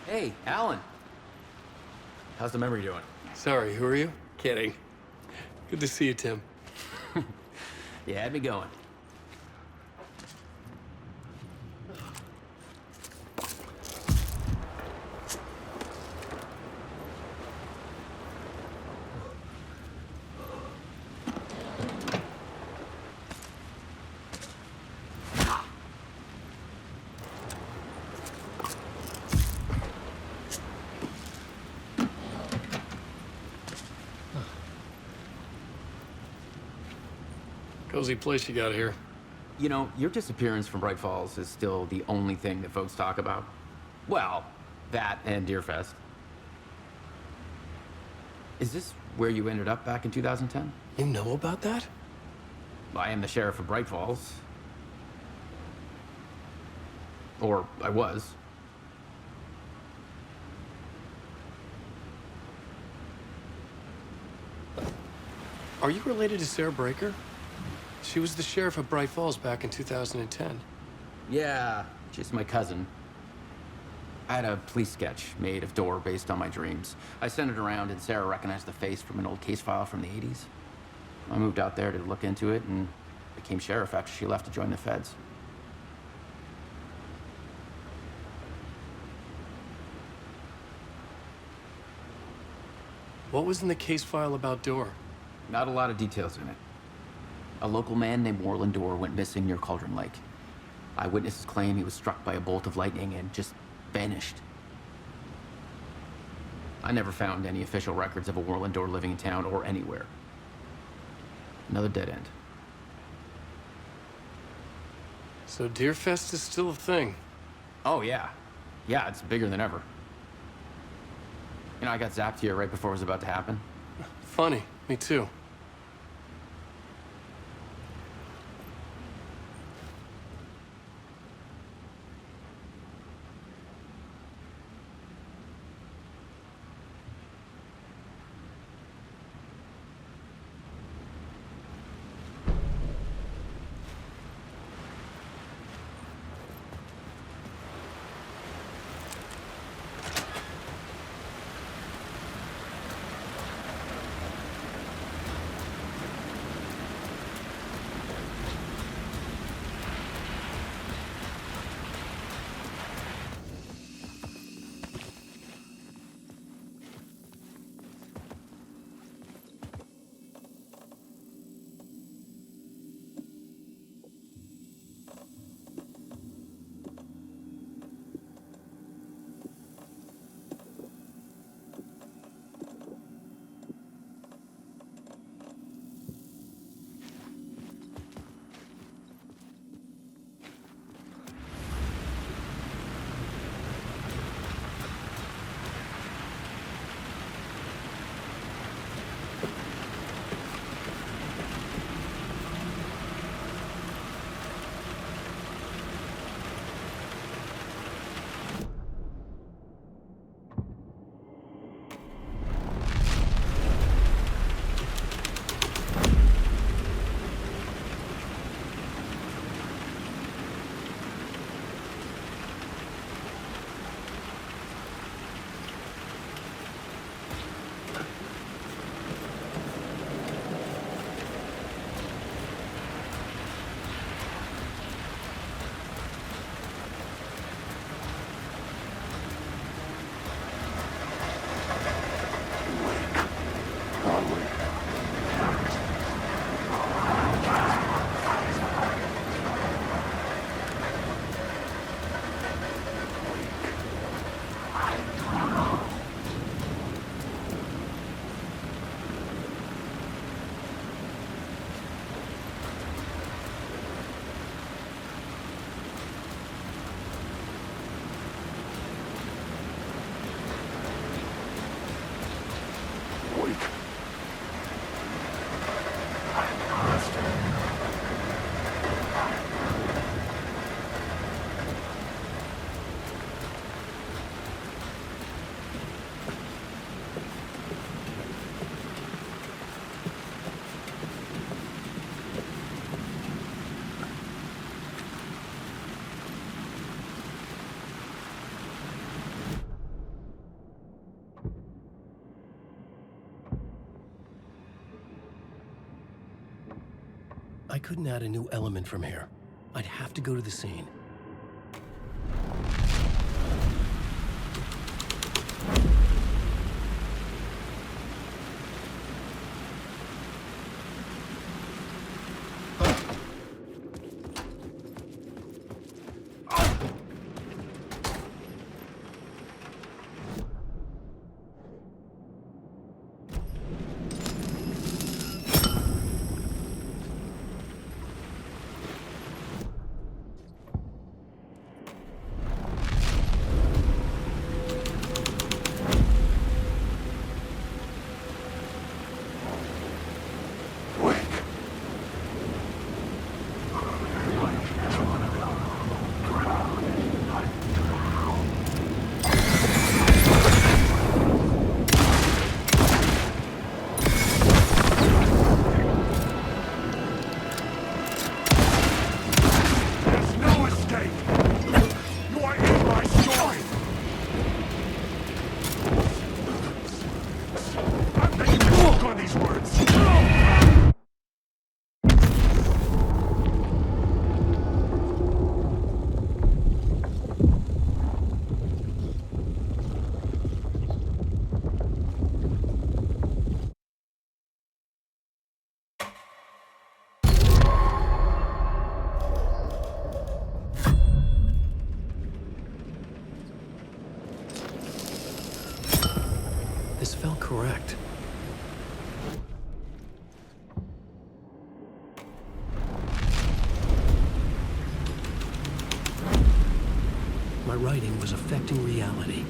Hey, Alan. How's the memory doing?
Sorry, who are you? Kidding. Good to see you, Tim.
You had me going.
cozy place you got here.
You know, your disappearance from Bright Falls is still the only thing that folks talk about. Well, that and Deerfest. Is this where you ended up back in 2010?
You know about that?
I am the sheriff of Bright Falls. Or I was.
Are you related to Sarah Breaker? She was the sheriff of Bright Falls back in 2010.
Yeah, just my cousin. I had a police sketch made of Door based on my dreams. I sent it around and Sarah recognized the face from an old case file from the 80s. I moved out there to look into it and became sheriff after she left to join the feds.
What was in the case file about Door?
Not a lot of details in it. A local man named Warland Door went missing near Cauldron Lake. Eyewitnesses claim he was struck by a bolt of lightning and just vanished. I never found any official records of a Warland Door living in town or anywhere. Another dead end.
So Deerfest is still a thing?
Oh, yeah. Yeah, it's bigger than ever. You know, I got zapped here right before it was about to happen.
Funny, me too. I couldn't add a new element from here. I'd have to go to the scene. correct. My writing was affecting reality.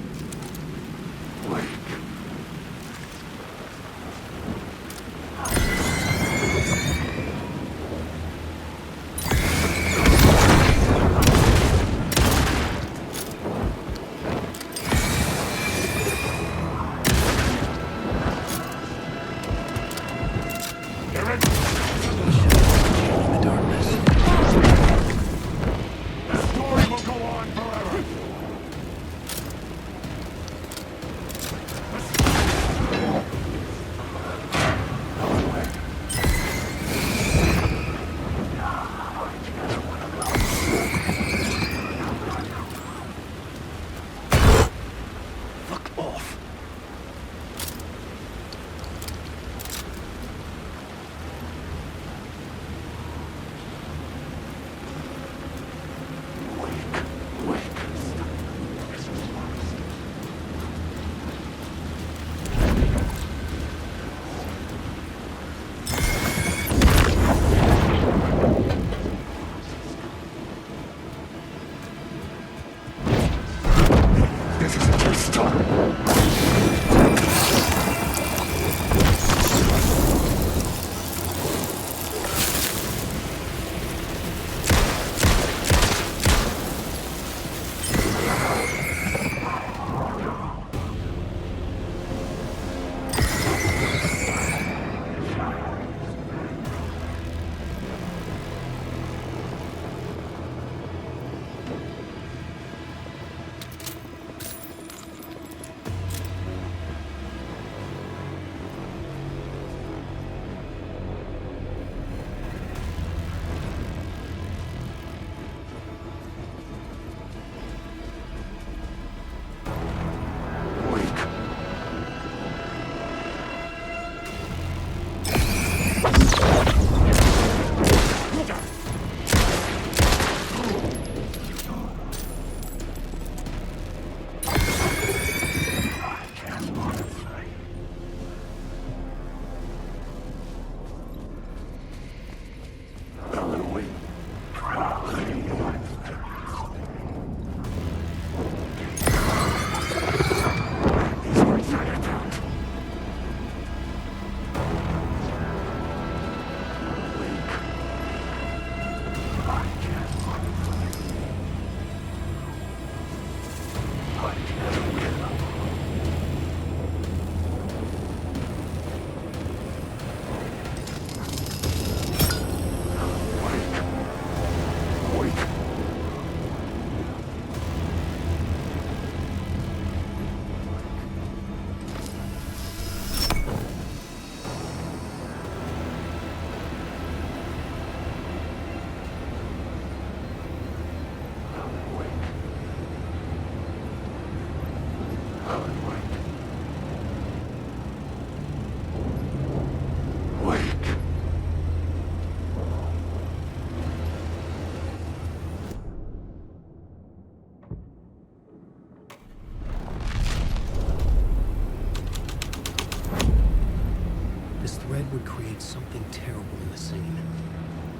Would create something terrible in the scene,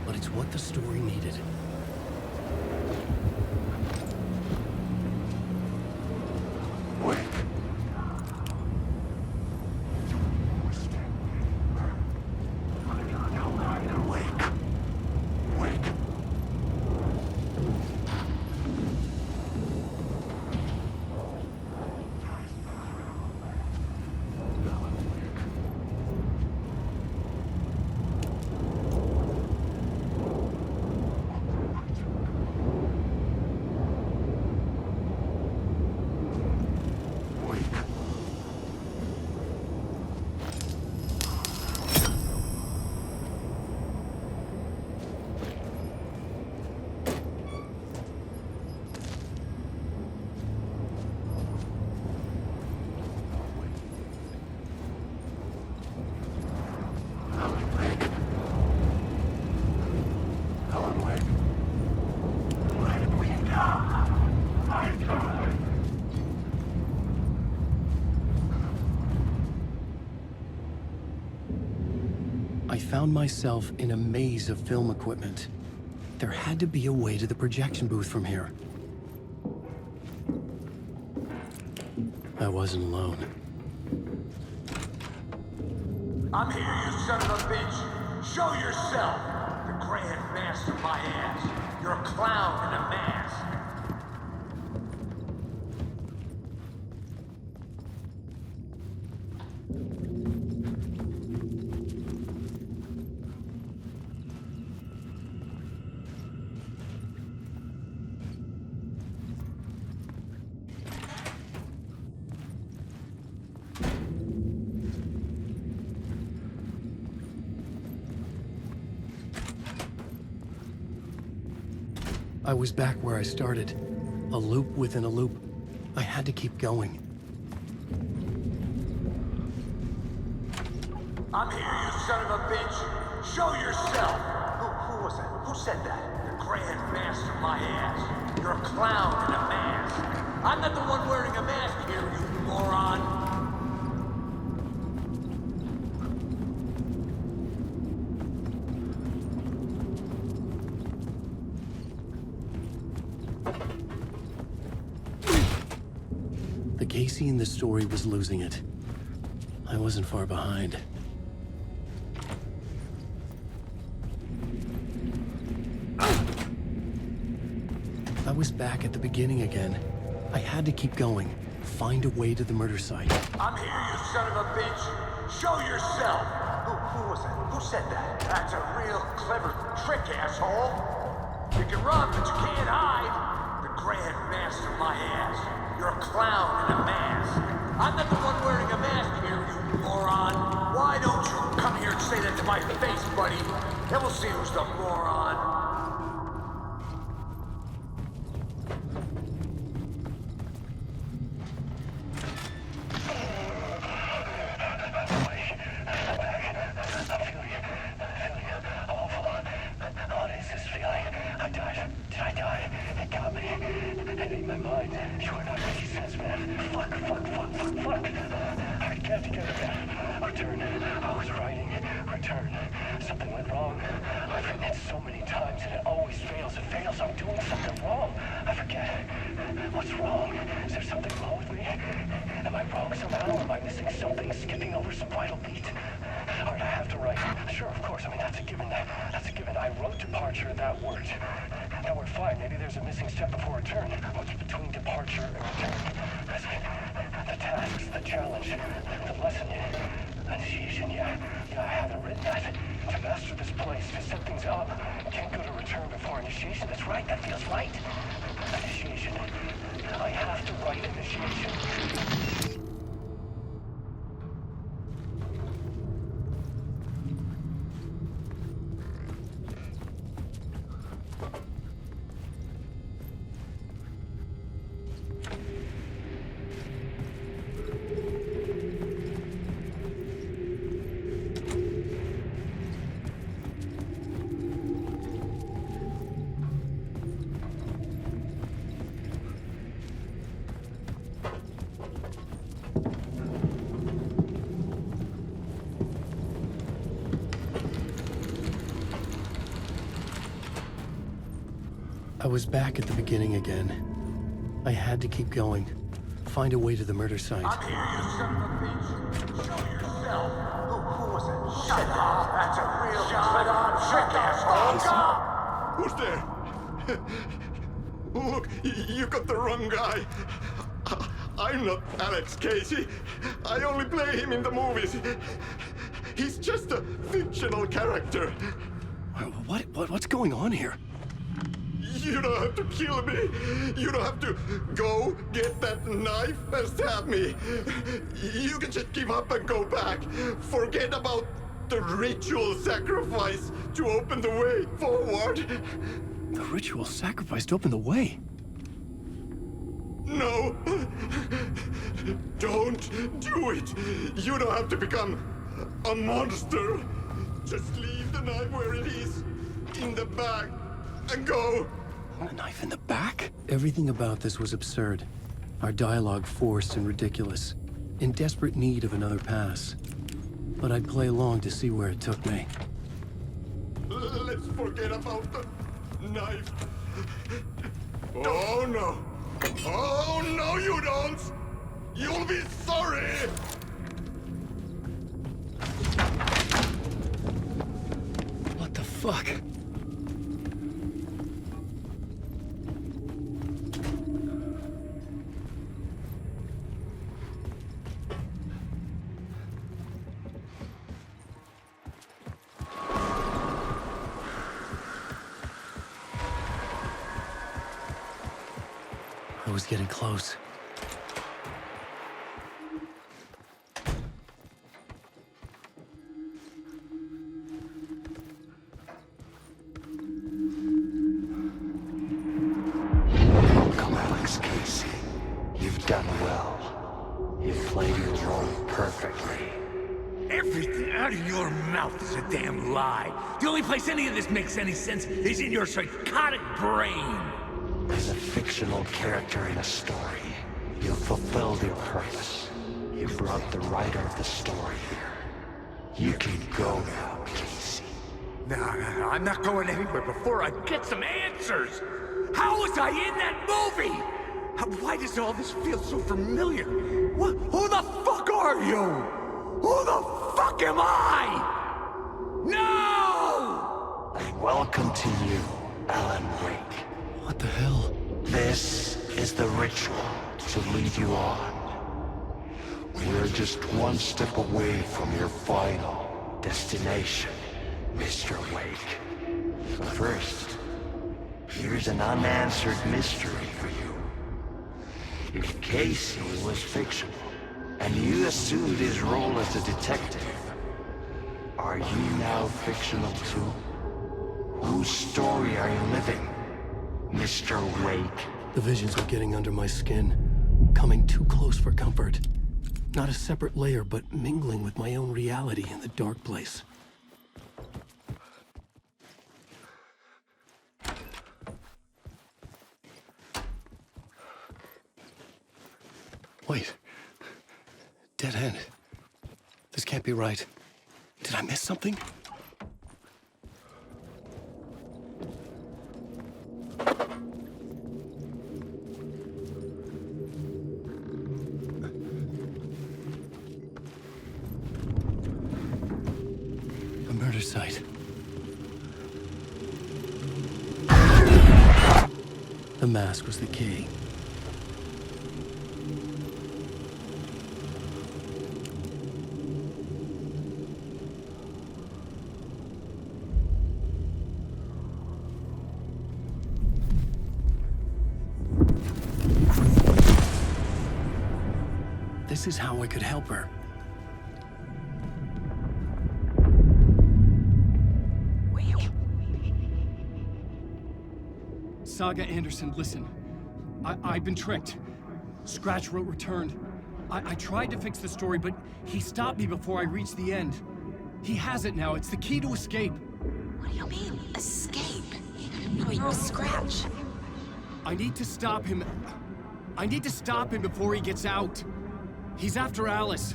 but it's what the story needed. I found myself in a maze of film equipment. There had to be a way to the projection booth from here. I wasn't alone.
I'm here, you son of a bitch. Show yourself. The Grand Master my ass. You're a clown in a mask.
I was back where I started. A loop within a loop. I had to keep going.
I'm here, you son of a bitch. Show yourself. Who was that? Who said that? The Grand Master my ass. You're a clown in a mask. I'm not the one wearing a mask here, you moron.
The Casey in the story was losing it. I wasn't far behind. I was back at the beginning again. I had to keep going. Find a way to the murder site.
I'm here, you son of a bitch. Show yourself. Who was that? Who said that? That's a real clever trick, asshole. You can run, but you can't hide. The Grand Master my ass. You're a clown in a mask. I'm not the one wearing a mask here, you moron. Why don't you come here and say that to my face, buddy? Then we'll see who's the moron.
I was back at the beginning again. I had to keep going. Find a way to the murder site.
I'm here, you son of a bitch. Show yourself. Who was it? Shut up. That's a real trick, asshole.
Who's there? Look, you got the wrong guy. I'm not Alex Casey. I only play him in the movies. He's just a fictional character.
What's going on here?
You don't have to kill me. You don't have to go get that knife and stab me. You can just give up and go back. Forget about the ritual sacrifice to open the way forward.
The ritual sacrifice to open the way?
No. Don't do it. You don't have to become a monster. Just leave the knife where it is, in the bag, and go.
A knife in the back? Everything about this was absurd. Our dialogue forced and ridiculous. In desperate need of another pass. but I'd play along to see where it took me.
Let's forget about the knife. Oh no! Oh no, you don't! You'll be sorry!
What the fuck? I was getting close.
Welcome, Alex Casey. You've done well. You've played your role perfectly.
Everything out of your mouth is a damn lie. The only place any of this makes any sense is in your psychotic brain.
As a fictional character in a story, you've fulfilled your purpose. You brought the writer of the story here. You can go now, Casey.
No, I'm not going anywhere before I get some answers. How was I in that movie? Why does all this feel so familiar? Who the fuck are you? Who the fuck am I? No!
And welcome to you, Alan Wake.
What the hell?
This is the ritual to lead you on. We're just one step away from your final destination, Mr. Wake. But first, here's an unanswered mystery for you. If Casey was fictional, and you assumed his role as a detective, are you now fictional too? Whose story are you living, Mr. Wake?
The visions were getting under my skin, coming too close for comfort. Not a separate layer, but mingling with my own reality in the dark place. Wait. Dead end. This can't be right. Did I miss something? A murder site. The mask was the key. This is how I could help her. Saga Anderson, listen. I've been tricked. Scratch wrote returned. I tried to fix the story, but he stopped me before I reached the end. He has it now. It's the key to escape.
What do you mean, escape? No, you're a Scratch.
I need to stop him. I need to stop him before he gets out. He's after Alice.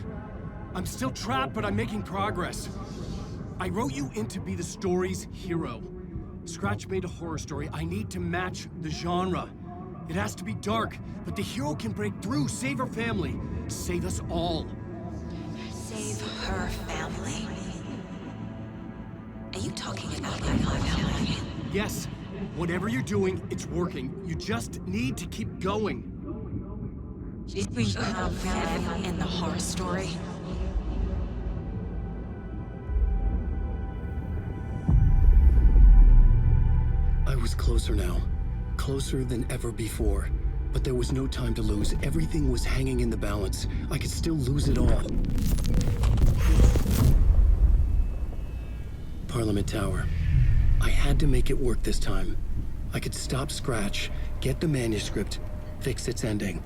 I'm still trapped, but I'm making progress. I wrote you in to be the story's hero. Scratch made a horror story. I need to match the genre. It has to be dark, but the hero can break through, save her family, save us all.
Save her family? Are you talking about my family?
Yes. Whatever you're doing, it's working. You just need to keep going.
You have family in the horror story?
I was closer now. Closer than ever before. But there was no time to lose. Everything was hanging in the balance. I could still lose it all. Parliament Tower. I had to make it work this time. I could stop Scratch, get the manuscript, fix its ending.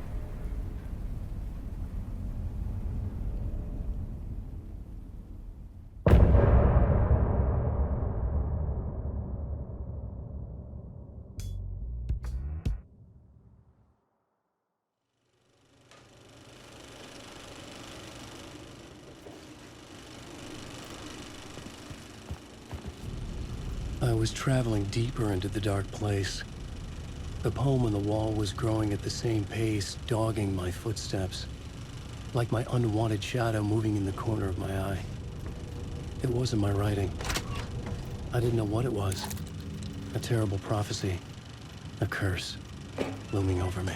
I was traveling deeper into the dark place. The poem on the wall was growing at the same pace, dogging my footsteps, like my unwanted shadow moving in the corner of my eye. It wasn't my writing. I didn't know what it was. A terrible prophecy, a curse, looming over me.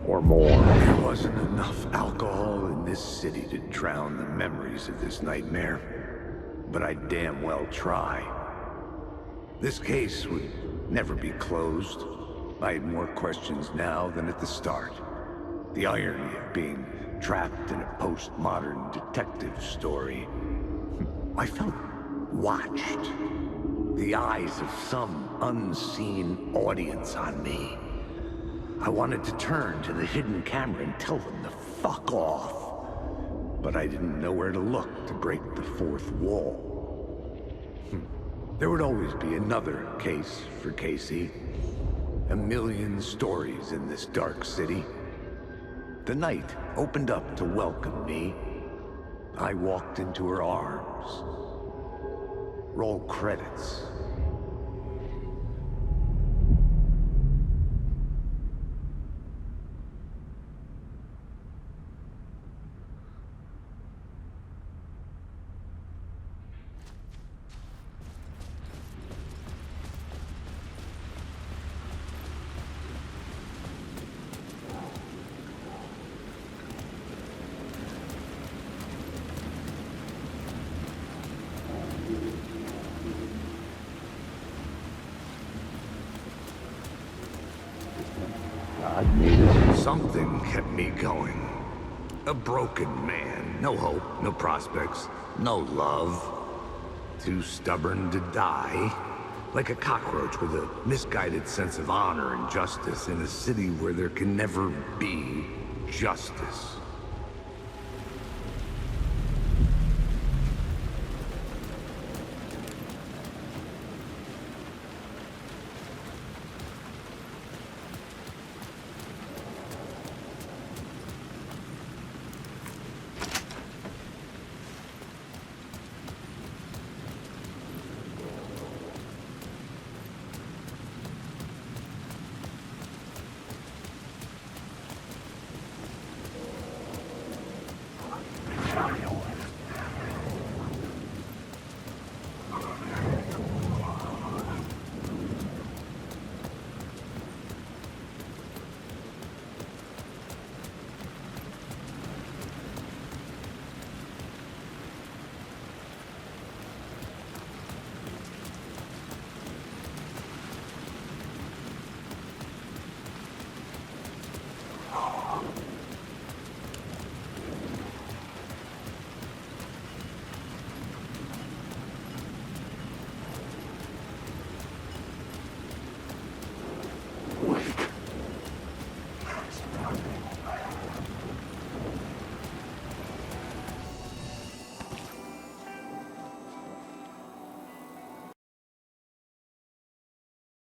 Or more. There wasn't enough alcohol in this city to drown the memories of this nightmare. But I'd damn well try. This case would never be closed. I had more questions now than at the start. The irony of being trapped in a postmodern detective story. I felt watched. The eyes of some unseen audience on me. I wanted to turn to the hidden camera and tell them to fuck off. But I didn't know where to look to break the fourth wall. There would always be another case for Casey. A million stories in this dark city. The night opened up to welcome me. I walked into her arms. Roll credits. Something kept me going. A broken man. No hope, no prospects, no love. Too stubborn to die. Like a cockroach with a misguided sense of honor and justice in a city where there can never be justice.